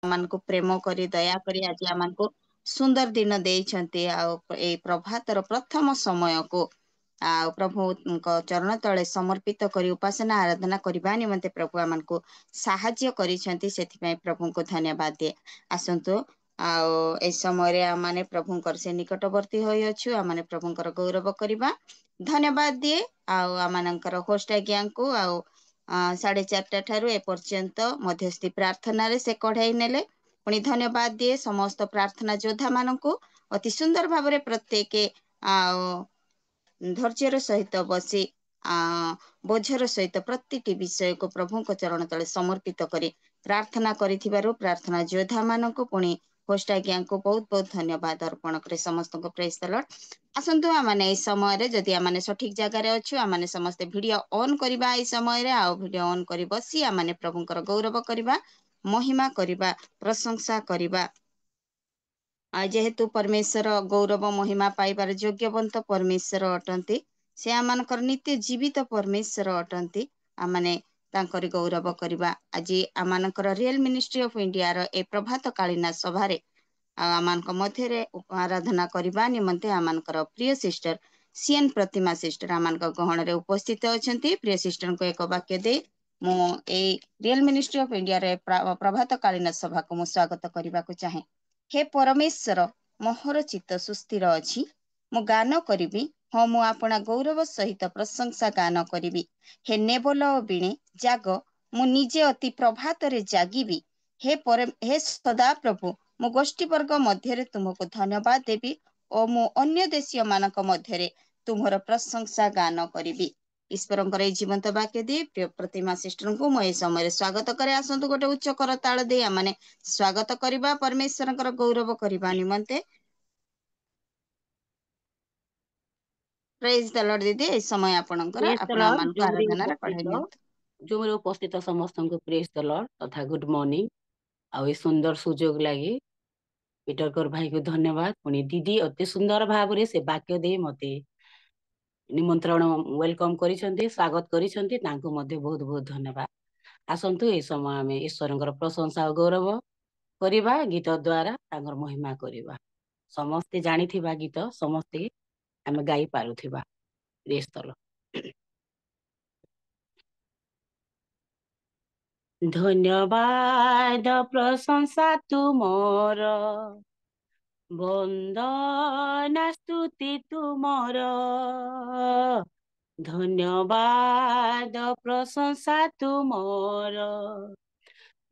ଆମମାନଙ୍କୁ ପ୍ରେମ କରି ଦୟା କରି ଆଜି ଆମମାନଙ୍କୁ ସୁନ୍ଦର ଦିନ ଦେଇଛନ୍ତି। ଆଉ ଏଇ ପ୍ରଭାତର ପ୍ରଥମ ସମୟକୁ ଆଉ ପ୍ରଭୁଙ୍କ ଚରଣ ତଳେ ସମର୍ପିତ କରି ଉପାସନା ଆରାଧନା କରିବା ନିମନ୍ତେ ପ୍ରଭୁ ଆମମାନଙ୍କୁ ସାହାଯ୍ୟ କରିଛନ୍ତି। ସେଥିପାଇଁ ପ୍ରଭୁଙ୍କୁ ଧନ୍ୟବାଦ ଦିଏ। ଆସନ୍ତୁ ଆଉ ଏଇ ସମୟରେ ଆମମାନେ ପ୍ରଭୁଙ୍କର ସେ ନିକଟବର୍ତ୍ତୀ ହୋଇଅଛୁ। ଆମମାନେ ପ୍ରଭୁଙ୍କର ଗୌରବ କରିବା। ଧନ୍ୟବାଦ ଦିଏ ଆଉ ଆମମାନଙ୍କର ହୋଷ୍ଟ ଆଜ୍ଞାଙ୍କୁ ଆଉ 4:30 ଠାରୁ ଏପର୍ଯ୍ୟନ୍ତ ମଧ୍ୟସ୍ଥି ପ୍ରାର୍ଥନାରେ ସେ କଢେଇ ନେଲେ। ପୁଣି ଧନ୍ୟବାଦ ଦିଏ ସମସ୍ତ ପ୍ରାର୍ଥନା ଯୋଦ୍ଧା ମାନଙ୍କୁ। ଅତି ସୁନ୍ଦର ଭାବରେ ପ୍ରତ୍ୟେକ ଆଉ ଧୈର୍ଯ୍ୟର ସହିତ ବସି ବୋଝର ସହିତ ପ୍ରତିଟି ବିଷୟକୁ ପ୍ରଭୁଙ୍କ ଚରଣ ତଳେ ସମର୍ପିତ କରି ପ୍ରାର୍ଥନା କରିଥିବାରୁ ପ୍ରାର୍ଥନା ଯୋଦ୍ଧା ମାନଙ୍କୁ ପୁଣି ହୋଷ୍ଟ ଆଜ୍ଞାଙ୍କୁ ବହୁତ ବହୁତ ଧନ୍ୟବାଦ ଅର୍ପଣ କରି ସମସ୍ତଙ୍କୁ ପ୍ରେଜ୍ ଦ ଲର୍ଡ। ଆସନ୍ତୁ ଆମମାନେ ଏଇ ସମୟରେ ଯଦି ଆମମାନେ ସଠିକ ଜାଗାରେ ଅଛୁ ଆମମାନେ ସମସ୍ତେ ଭିଡିଓ ଅନ୍ କରିବା। ଏଇ ସମୟରେ ଆଉ ଭିଡିଓ ଅନ୍ କରି ବସି ଆମମାନେ ପ୍ରଭୁଙ୍କର ଗୌରବ କରିବା, ମହିମା କରିବା, ପ୍ରଶଂସା କରିବା। ଯେହେତୁ ପରମେଶ୍ୱର ଗୌରବ ମହିମା ପାଇବାର ଯୋଗ୍ୟବନ୍ତ ପରମେଶ୍ୱର ଅଟନ୍ତି। ସେ ଆମମାନଙ୍କର ନିତ୍ୟ ଜୀବିତ ପରମେଶ୍ୱର ଅଟନ୍ତି। ଆମମାନେ ତାଙ୍କରି ଗୌରବ କରିବା। ଆଜି ଆମମାନଙ୍କର ରିଏଲ ମିନିଷ୍ଟ୍ରି ଅଫ ଇଣ୍ଡିଆର ଏ ପ୍ରଭାତ କାଳୀନ ସଭାରେ ଆଉ ଆମମାନଙ୍କ ମଧ୍ୟରେ ଆରାଧନା କରିବା ନିମନ୍ତେ ଆମମାନଙ୍କର ପ୍ରିୟ ସିଷ୍ଟର ସିଏନ୍ ପ୍ରତିମା ସିଷ୍ଟର ଆମମାନଙ୍କ ଗହଣରେ ଉପସ୍ଥିତ ଅଛନ୍ତି। ପ୍ରିୟ ସିଷ୍ଟରଙ୍କୁ ଏକ ବାକ୍ୟ ଦେଇ ମୁଁ ଏଇ ରିଏଲ ମିନିଷ୍ଟ୍ରି ଅଫ ଇଣ୍ଡିଆର ପ୍ରଭାତ କାଳୀନ ସଭାକୁ ମୁଁ ସ୍ୱାଗତ କରିବାକୁ ଚାହେଁ। ହେ ପରମେଶ୍ୱର, ମୋହର ଚିତ୍ତ ସୁସ୍ଥିର ଅଛି। ମୁଁ ଗାନ କରିବି, ହଁ ମୁଁ ଆପଣା ଗୌରବ ସହିତ ପ୍ରଶଂସା ଗାନ କରିବି। ହେ ନେବଲ ଓ ବୀଣେ ଜାଗ, ମୁଁ ନିଜେ ଅତି ପ୍ରଭାତରେ ଜାଗିବି। ହେ ସଦାପ୍ରଭୁ, ମୁଁ ଗୋଷ୍ଠୀବର୍ଗ ମଧ୍ୟରେ ତୁମକୁ ଧନ୍ୟବାଦ ଦେବି ଓ ମୁଁ ଅନ୍ୟ ଦେଶୀୟ ମାନଙ୍କ ମଧ୍ୟରେ ତୁମର ପ୍ରଶଂସା ଗାନ କରିବି। ଈଶ୍ୱରଙ୍କର ଏଇ ଜୀବନ୍ତ ବାକ୍ୟ ଦେଇ ପ୍ରିୟ ପ୍ରତିମା ସିଷ୍ଟରଙ୍କୁ ମୁଁ ଏଇ ସମୟରେ ସ୍ୱାଗତ କରେ। ଆସନ୍ତୁ ଗୋଟେ ଉଚ୍ଚ କରତାଳ ଦେଇ ଆମମାନେ ସ୍ୱାଗତ କରିବା, ପରମେଶ୍ୱରଙ୍କର ଗୌରବ କରିବା ନିମନ୍ତେ। ପ୍ରେଜ୍ ଦ ଲର୍ଡ ଦିଦି, ଏଇ ସମୟ ଆପଣଙ୍କର, ପ୍ରେଜ୍ ଦ ଆପଣ ଲର୍ଡ। ଆମମାନଙ୍କୁ ଆରାଧନାରେ କଢେଇ ନିଅନ୍ତୁ। ଜୁମରେ ଉପସ୍ଥିତ ସମସ୍ତଙ୍କୁ ପ୍ରେଜ୍ ଦ ଲର୍ଡ ତଥା ଗୁଡ୍ ମର୍ଣ୍ଣିଂ। ଆଉ ଏ ସୁନ୍ଦର ସୁଯୋଗ ଲାଗି ପିଟରକର ଭାଇକୁ ଧନ୍ୟବାଦ। ପୁଣି ଦିଦି ଅତି ସୁନ୍ଦର ଭାବରେ ସେ ବାକ୍ୟ ଦେଇ ମତେ ନିମନ୍ତ୍ରଣ ୱେଲକମ୍ କରିଛନ୍ତି, ସ୍ୱାଗତ କରିଛନ୍ତି। ତାଙ୍କୁ ମଧ୍ୟ ବହୁତ ବହୁତ ଧନ୍ୟବାଦ। ଆସନ୍ତୁ ଏଇ ସମୟ ଆମେ ଈଶ୍ୱରଙ୍କର ପ୍ରଶଂସା ଓ ଗୌରବ କରିବା, ଗୀତ ଦ୍ଵାରା ତାଙ୍କର ମହିମା କରିବା। ସମସ୍ତେ ଜାଣିଥିବା ଗୀତ ସମସ୍ତେ ଆମେ ଗାଇ ପାରୁଥିବା। ପ୍ରେଜ୍ ଦ ଲର୍ଡ। ଧନ୍ୟବାଦ ପ୍ରଶଂସା ତୁମର, ବନ୍ଦନା ସ୍ତୁତି ତୁମର। ଧନ୍ୟବାଦ ପ୍ରଶଂସା ତୁମର,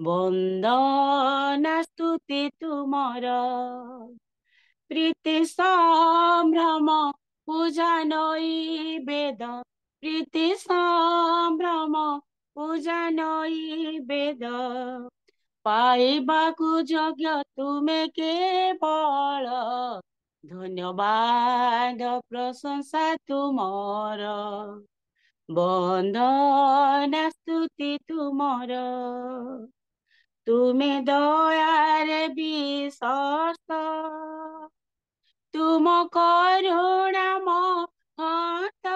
ବନ୍ଦନା ସ୍ତୁତି ତୁମର। ପ୍ରୀତି ସମ୍ଭ୍ରମ ପୂଜା ନୈବେଦ, ପ୍ରୀତି ସମ୍ଭ୍ରମ ପୂଜା ନୈବେଦ। ପାଇବାକୁ ଯୋଗ୍ୟ ତୁମେ କେବଳ, ଧନ୍ୟବାଦ ପ୍ରଶଂସା ତୁମର, ବନ୍ଦନା ସ୍ତୁତି ତୁମର। ତୁମେ ଦୟାରେ ବିଶ୍ୱସ୍ତ, ତୁମ କରୁଣା ମହତ।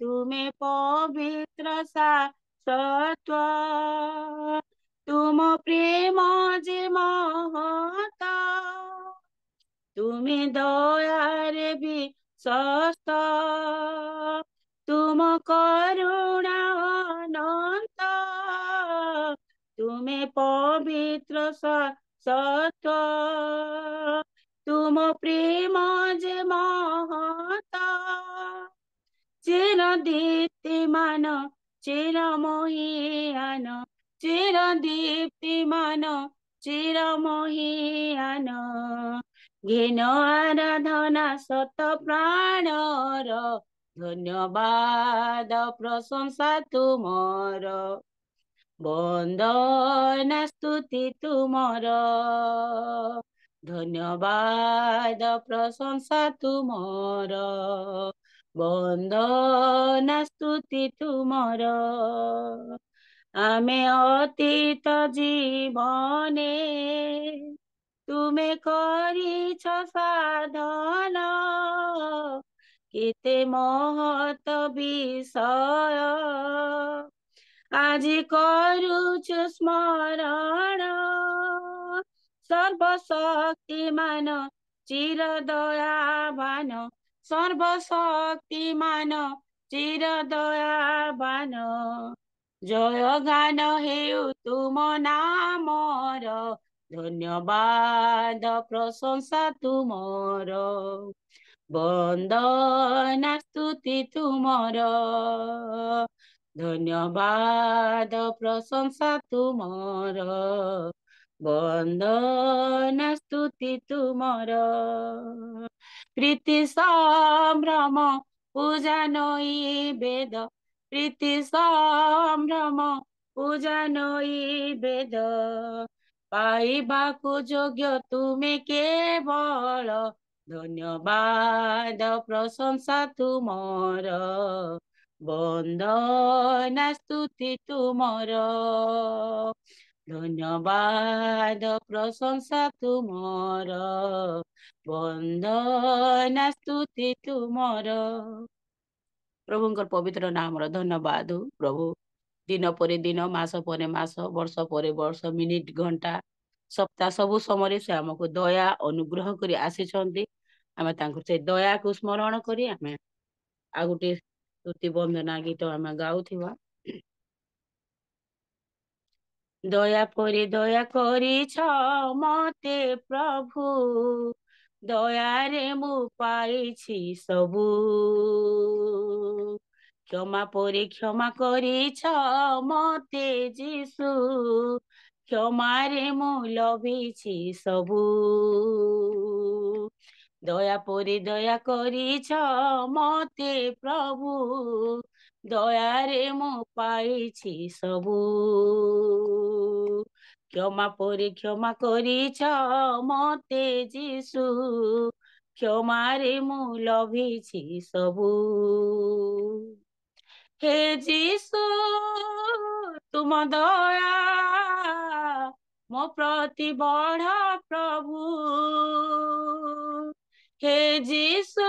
ତୁମେ ପବିତ୍ର ଶାଶ୍ୱତ, ତୁମ ପ୍ରେମ ଯେ ମହତ। ତୁମେ ଦୟାରେ ବିଶ୍ୱସ୍ତ, ତୁମ କରୁଣା ଅନନ୍ତ। ତୁମେ ପବିତ୍ର ଶାଶ୍ୱତ, ତୁମ ପ୍ରେମ ଯେ ମହତ। ଚିରଦୀପ୍ତିମାନ ଚିରମହିୟାନ, ଚିରଦୀପ୍ତିମାନ ଚିରମହିୟାନ। ଘେନ ଆରାଧନା ସତ ପ୍ରାଣର, ଧନ୍ୟବାଦ ପ୍ରଶଂସା ତୁମର, ବନ୍ଦନା ସ୍ତୁତି ତୁମର। ଧନ୍ୟବାଦ ପ୍ରଶଂସା ତୁମର, ବନ୍ଦନା ସ୍ତୁତି ତୁମର। ଆମେ ଅତୀତ ଜୀବନେ ତୁମେ କରିଛ ସାଧନ, କେତେ ମହତ ବିଷୟ ଆଜି କରୁଛୁ ସ୍ମରଣ। सर्वशक्तिमान चिर दयावान सर्वशक्तिमान चिर दयावान जय गान हेउ तुम नामर धन्यवाद प्रशंसा तुमर बंदना स्तुति तुमर धन्यवाद प्रशंसा तुमर बंदना स्तुति तुमर प्रीति संभ्रम पूजा नई वेद प्रीति संभ्रम पूजा नई वेद पाइबाकु योग्य तुमे केवल धन्यवाद प्रशंसा तुमर बंदना स्तुति तुमर धन्यवाद प्रशंसा तुमर बंदना स्तुति तुमर प्रभुଙ୍କର ପବିତ୍ର ନାମର ଧନ୍ୟବାଦ ହଉ ପ୍ରଭୁ ଦିନ ପରେ ଦିନ ମାସ ପରେ ମାସ ବର୍ଷ ପରେ ବର୍ଷ ମିନିଟ ଘଣ୍ଟା ସପ୍ତାହ ସବୁ ସମୟରେ ସେ ଆମକୁ ଦୟା ଅନୁଗ୍ରହ କରି ଆସିଛନ୍ତି ଆମେ ତାଙ୍କୁ ସେ ଦୟାକୁ ସ୍ମରଣ କରି ଆମେ ଆଉ ଗୋଟେ ସ୍ତୁତି ବନ୍ଦନା ଗୀତ ଆମେ ଗାଉଥିବା ଦୟା ପରେ ଦୟା କରିଛ ମତେ ପ୍ରଭୁ ଦୟାରେ ମୁଁ ପାଇଛି ସବୁ କ୍ଷମା ପରେ କ୍ଷମା କରିଛ ମତେ ଯୀଶୁ କ୍ଷମାରେ ମୁଁ ଲଭିଛି ସବୁ ଦୟା ପରେ ଦୟା କରିଛ ମତେ ପ୍ରଭୁ ଦୟାରେ ମୁଁ ପାଇଛି ସବୁ କ୍ଷମା ପରେ କ୍ଷମା କରିଛ ମତେ ଯୀଶୁ କ୍ଷମାରେ ମୁଁ ଲଭିଛି ସବୁ हे जीसु तुम दया मो प्रति बढ़ प्रभु हे जीसु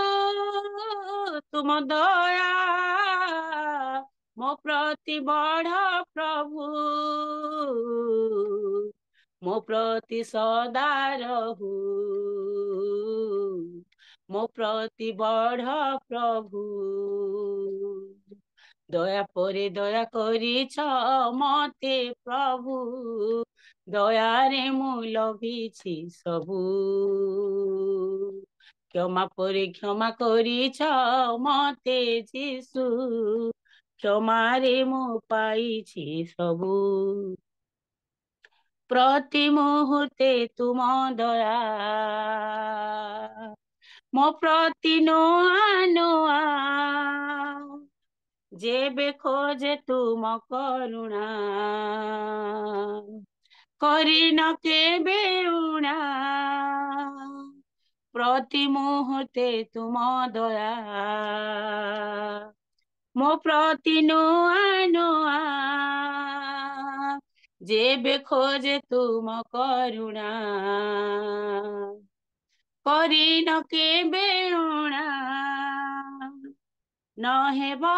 तुम दया मो प्रति बढ़ प्रभु मो प्रति सदा रहु मो प्रति बढ़ प्रभु दया परे दया करिछ मते प्रभु दयारे मु लभिछि सबु क्षमा परे क्षमा करिछ मते जीसु क्षमारे मु पाइछि सबु प्रति मुहूर्ते तुम दया मो प्रति नोआ नोआ जेबे खोजे तुम करुणा करिन केबे उणा प्रति मुहूर्ते तुम दया मो प्रति नोआ नोआ जेबे खोजे तुम करुणा करिन केबे उणा न हेबा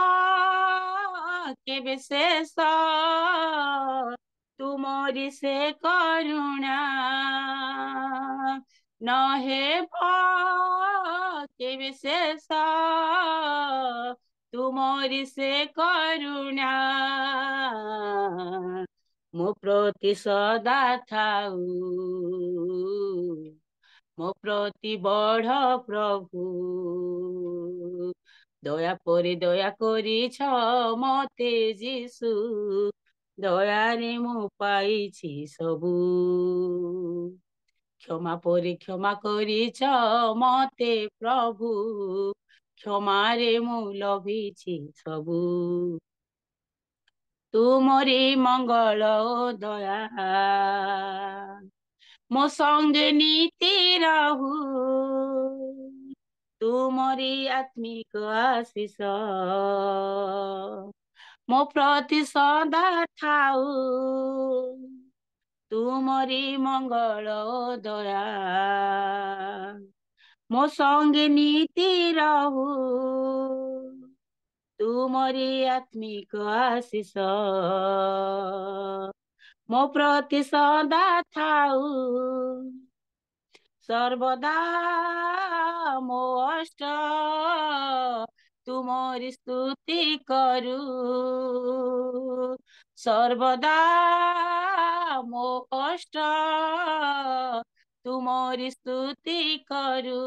केबे शेष तुमरी से करुणा न हेबा केबे शेष तुमरी से करुणा मो प्रति सदा थाऊ मो प्रति बढ़ प्रभु दया परे दया करिछ मते जीसु दयारे मु पाइछि सबु क्षमा परे क्षमा करिछ मते प्रभु क्षमारे मु लभिछि सबु तुमरी मंगल दया मो संगे नीति रहु तुमरी आत्मिक आशीष मो प्रति सदा थाऊ तुमरी मंगल दया मो संगे नीति रहु तुमरी आत्मिक आशीष ମୋ ପ୍ରତି ସଦା ଥାଉ, ସର୍ବଦା ମୋ ଅଷ୍ଟ ତୁମରି ସ୍ତୁତି କରୁ, ସର୍ବଦା ମୋ କଷ୍ଟ ତୁମରି ସ୍ତୁତି କରୁ,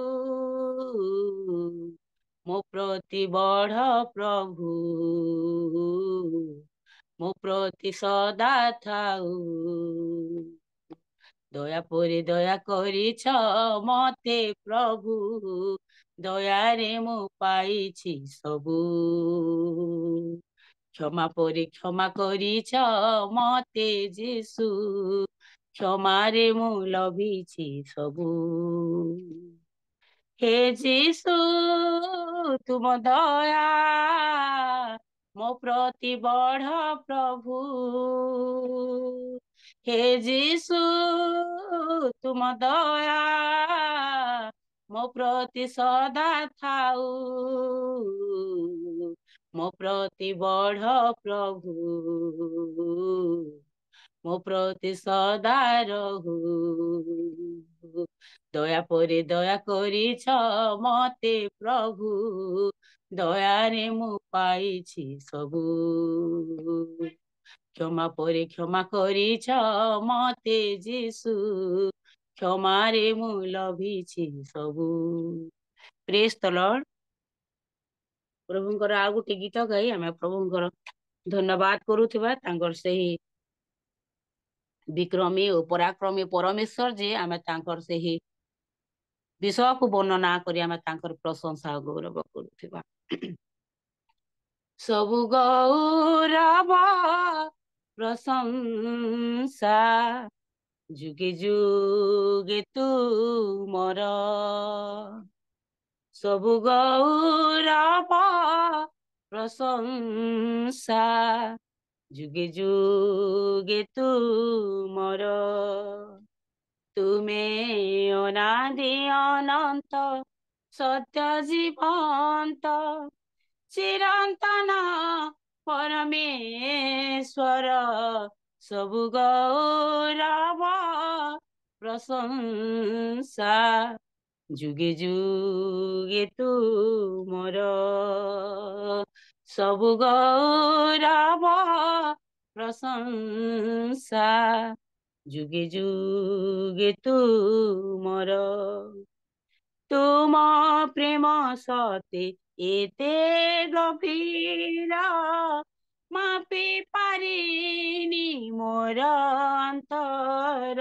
ମୋ ପ୍ରତି ବଢ ପ୍ରଭୁ, ମୋ ପ୍ରତି ସଦା ଥାଉ, ଦୟା ପରେ ଦୟା କରିଛ ମତେ ପ୍ରଭୁ, ଦୟାରେ ମୁଁ ପାଇଛି ସବୁ, କ୍ଷମା ପରେ କ୍ଷମା କରିଛ ମତେ ଯୀଶୁ, କ୍ଷମାରେ ମୁଁ ଲଭିଛି ସବୁ, ହେ ଯୀଶୁ ତୁମ ଦୟା ମୋ ପ୍ରତି ବଢ ପ୍ରଭୁ, ହେ ଯୀଶୁ ତୁମ ଦୟା ମୋ ପ୍ରତି ସଦା ଥାଉ, ମୋ ପ୍ରତି ବଢ ପ୍ରଭୁ, ମୋ ପ୍ରତି ସଦା ରହୁ, ଦୟା ପରେ ଦୟା କରିଛ ମତେ ପ୍ରଭୁ, ଦୟାରେ ମୁଁ ପାଇଛି ସବୁ, କ୍ଷମା ପରେ କ୍ଷମା କରିଛ ମତେ ଯୀଶୁ, କ୍ଷମାରେ ମୁଁ ଲଭିଛି ସବୁ। ପ୍ରେଜ୍ ଦ ଲର୍ଡ। ପ୍ରଭୁଙ୍କର ଆଉ ଗୋଟେ ଗୀତ ଗାଇ ଆମେ ପ୍ରଭୁଙ୍କର ଧନ୍ୟବାଦ କରୁଥିବା, ତାଙ୍କର ସେହି ବିକ୍ରମୀ ଓ ପରାକ୍ରମୀ ପରମେଶ୍ୱର ଯେ ଆମେ ତାଙ୍କର ସେହି ବିଷୟକୁ ବର୍ଣ୍ଣନା କରି ଆମେ ତାଙ୍କର ପ୍ରଶଂସା ଓ ଗୌରବ କରୁଥିବା। ସବୁ ଗୌରବ ପ୍ରଶଂସା ଯୁଗେ ଯୁଗେ ତୁମର, ସବୁ ଗୌରବ ପ୍ରଶଂସା ଯୁଗେ ଯୁଗେ ତୁମର, ତୁମେ ଅନାଦି ଅନନ୍ତ ସତ୍ୟ ଜୀବନ୍ତ ଚିରନ୍ତନ ପରମେଶ୍ୱର, ସବୁ ଗୌରବ ପ୍ରଶଂସା ଯୁଗେ ଯୁଗେ ତୁମର, ସବୁ ଗୌରବ ପ୍ରଶଂସା ଯୁଗେ ଯୁଗେ ତୁମର, ତୁମ ପ୍ରେମ ସତେ ଏତେ ଗଭୀର ମାପି ପାରିନି ମୋର ଅନ୍ତର,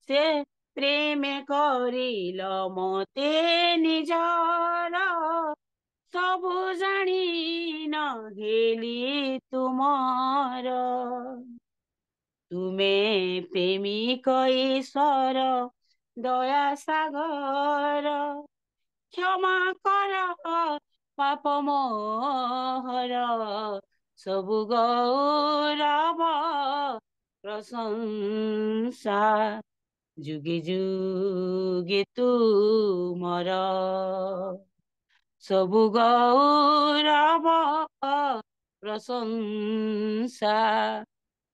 ସେ ପ୍ରେମେ କରିଲ ମତେ ନିଜର, ସବୁ ଜାଣି ନ ହେଲି ତୁମର, ତୁମେ ପ୍ରେମିକ ଈଶ୍ୱର ଦୟା ସାଗର, କ୍ଷମା କର ପାପ ମୋହର, ସବୁ ଗୌରବ ପ୍ରଶଂସା ଯୁଗେ ଯୁଗେ ତୁମର, ସବୁ ଗୌରବ ପ୍ରଶଂସା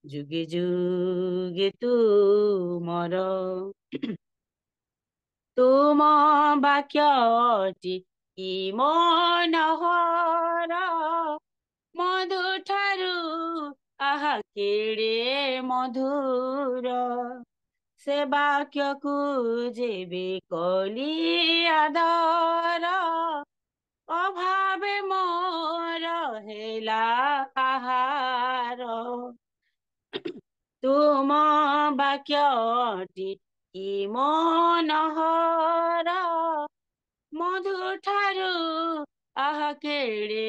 ଯୁଗେ ଯୁଗେ ତୁମର, ତୁମ ବାକ୍ୟଟି କି ମନୋହର, ମଧୁ ଠାରୁ ଆହା କେଡ଼େ ମଧୁର, ସେ ବାକ୍ୟକୁ ଯେବେ କଲି ଆଦର, ଅଭାବେ ମୋର ହେଲା ଆହାର, ତୁମ ବାକ୍ୟଟି କି ମନୋହର, ମଧୁ ଠାରୁ ଆହା କେଡ଼େ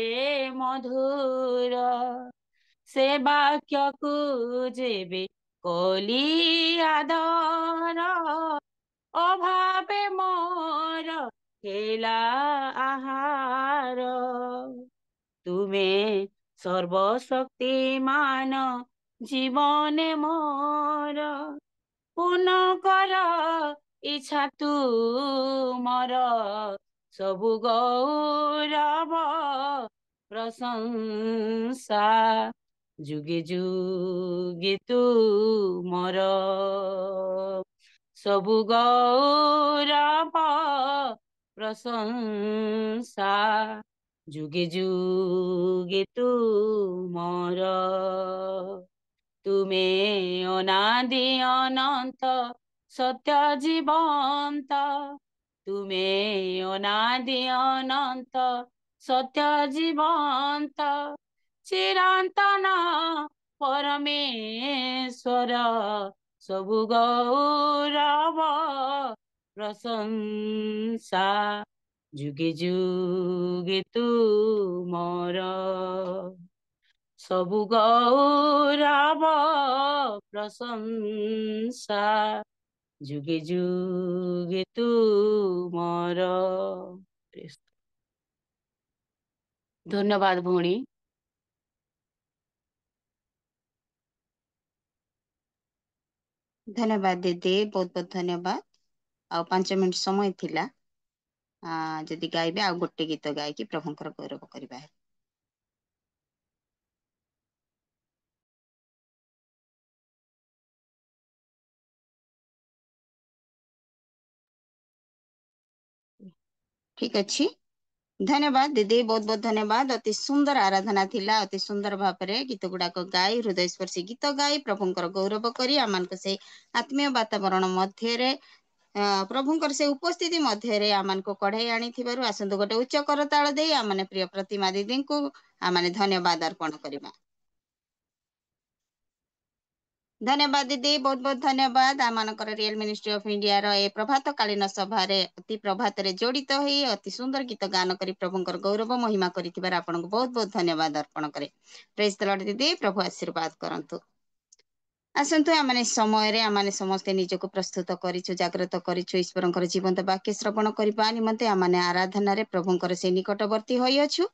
ମଧୁର, ସେ ବାକ୍ୟକୁ ଯେବେ କଲି ଆଦର, ଅଭାବେ ମୋର ହେଲା ଆହାର, ତୁମେ ସର୍ବଶକ୍ତିମାନ ଜୀବନେ ମୋର, ପୂର୍ଣ୍ଣ କର ଇଚ୍ଛା ତୁମର, ସବୁ ଗୌରବ ପ୍ରଶଂସା ଯୁଗେ ଯୁଗେ ତୁ ମୋର ସବୁ ଗୌରବ ପ୍ରଶଂସା ଯୁଗେ ଯୁଗେ ତୁ ମୋର ତୁମେ ଅନାଦି ଅନନ୍ତ ସତ୍ୟ ଜୀବନ୍ତ ତୁମେ ଅନାଦି ଅନନ୍ତ ସତ୍ୟ ଜୀବନ୍ତ ଚିରନ୍ତନ ପରମେଶ୍ୱର ସବୁ ଗୌରବ ପ୍ରଶଂସା ଯୁଗେ ଯୁଗେ ତୁ ମୋର ସବୁ ଗୌରବ ପ୍ରଶଂସା ଯୁଗେ ଯୁଗେ ତୁ ମୋର। ଧନ୍ୟବାଦ ଭଉଣୀ। ଧନ୍ୟବାଦ ଦିଦି, ବହୁତ ବହୁତ ଧନ୍ୟବାଦ। ଆଉ 5 ମିନିଟ ସମୟ ଥିଲା, ଯଦି ଗାଇବେ ଆଉ ଗୋଟେ ଗୀତ ଗାଇକି ପ୍ରଭୁଙ୍କର ଗୌରବ କରିବା। ଠିକ ଅଛି, ଧନ୍ୟବାଦ ଦିଦି, ବହୁତ ବହୁତ ଧନ୍ୟବାଦ। ଅତି ସୁନ୍ଦର ଆରାଧନା ଥିଲା। ଅତି ସୁନ୍ଦର ଭାବରେ ଗୀତ ଗୁଡାକ ଗାଇ, ହୃଦୟସ୍ପର୍ଶୀ ଗୀତ ଗାଇ ପ୍ରଭୁଙ୍କର ଗୌରବ କରି ଆମମାନଙ୍କୁ ସେଇ ଆତ୍ମୀୟ ବାତାବରଣ ମଧ୍ୟରେ ପ୍ରଭୁଙ୍କର ସେ ଉପସ୍ଥିତି ମଧ୍ୟରେ ଆମମାନଙ୍କୁ କଢେଇ ଆଣିଥିବାରୁ ଆସନ୍ତୁ ଗୋଟେ ଉଚ୍ଚ କରତାଳ ଦେଇ ଆମମାନେ ପ୍ରିୟ ପ୍ରତିମା ଦିଦିଙ୍କୁ ଆମମାନେ ଧନ୍ୟବାଦ ଅର୍ପଣ କରିବା। ଧନ୍ୟବାଦ ଦିଦି, ବହୁତ ବହୁତ ଧନ୍ୟବାଦ। ଆମମାନଙ୍କର ରିଏଲ ମିନିଷ୍ଟ୍ରି ଅଫ ଇଣ୍ଡିଆର ଏ ପ୍ରଭାତ କାଳୀନ ସଭାରେ ଅତି ପ୍ରଭାତରେ ଜଡିତ ହୋଇ ଅତି ସୁନ୍ଦର ଗୀତ ଗାନ କରି ପ୍ରଭୁଙ୍କର ଗୌରବ ମହିମା କରିଥିବାର ଆପଣଙ୍କୁ ବହୁତ ବହୁତ ଧନ୍ୟବାଦ ଅର୍ପଣ କରେ। ପ୍ରେଜ ଦ ଲର୍ଡ ଦିଦି, ପ୍ରଭୁ ଆଶୀର୍ବାଦ କରନ୍ତୁ। ଆସନ୍ତୁ ଆମମାନେ ସମୟରେ ଆମମାନେ ସମସ୍ତେ ନିଜକୁ ପ୍ରସ୍ତୁତ କରିଛୁ, ଜାଗ୍ରତ କରିଛୁ ଈଶ୍ୱରଙ୍କର ଜୀବନ୍ତ ବାକ୍ୟ ଶ୍ରବଣ କରିବା ନିମନ୍ତେ। ଆମମାନେ ଆରାଧନାରେ ପ୍ରଭୁଙ୍କର ସେ ନିକଟବର୍ତ୍ତୀ ହୋଇଅଛୁ।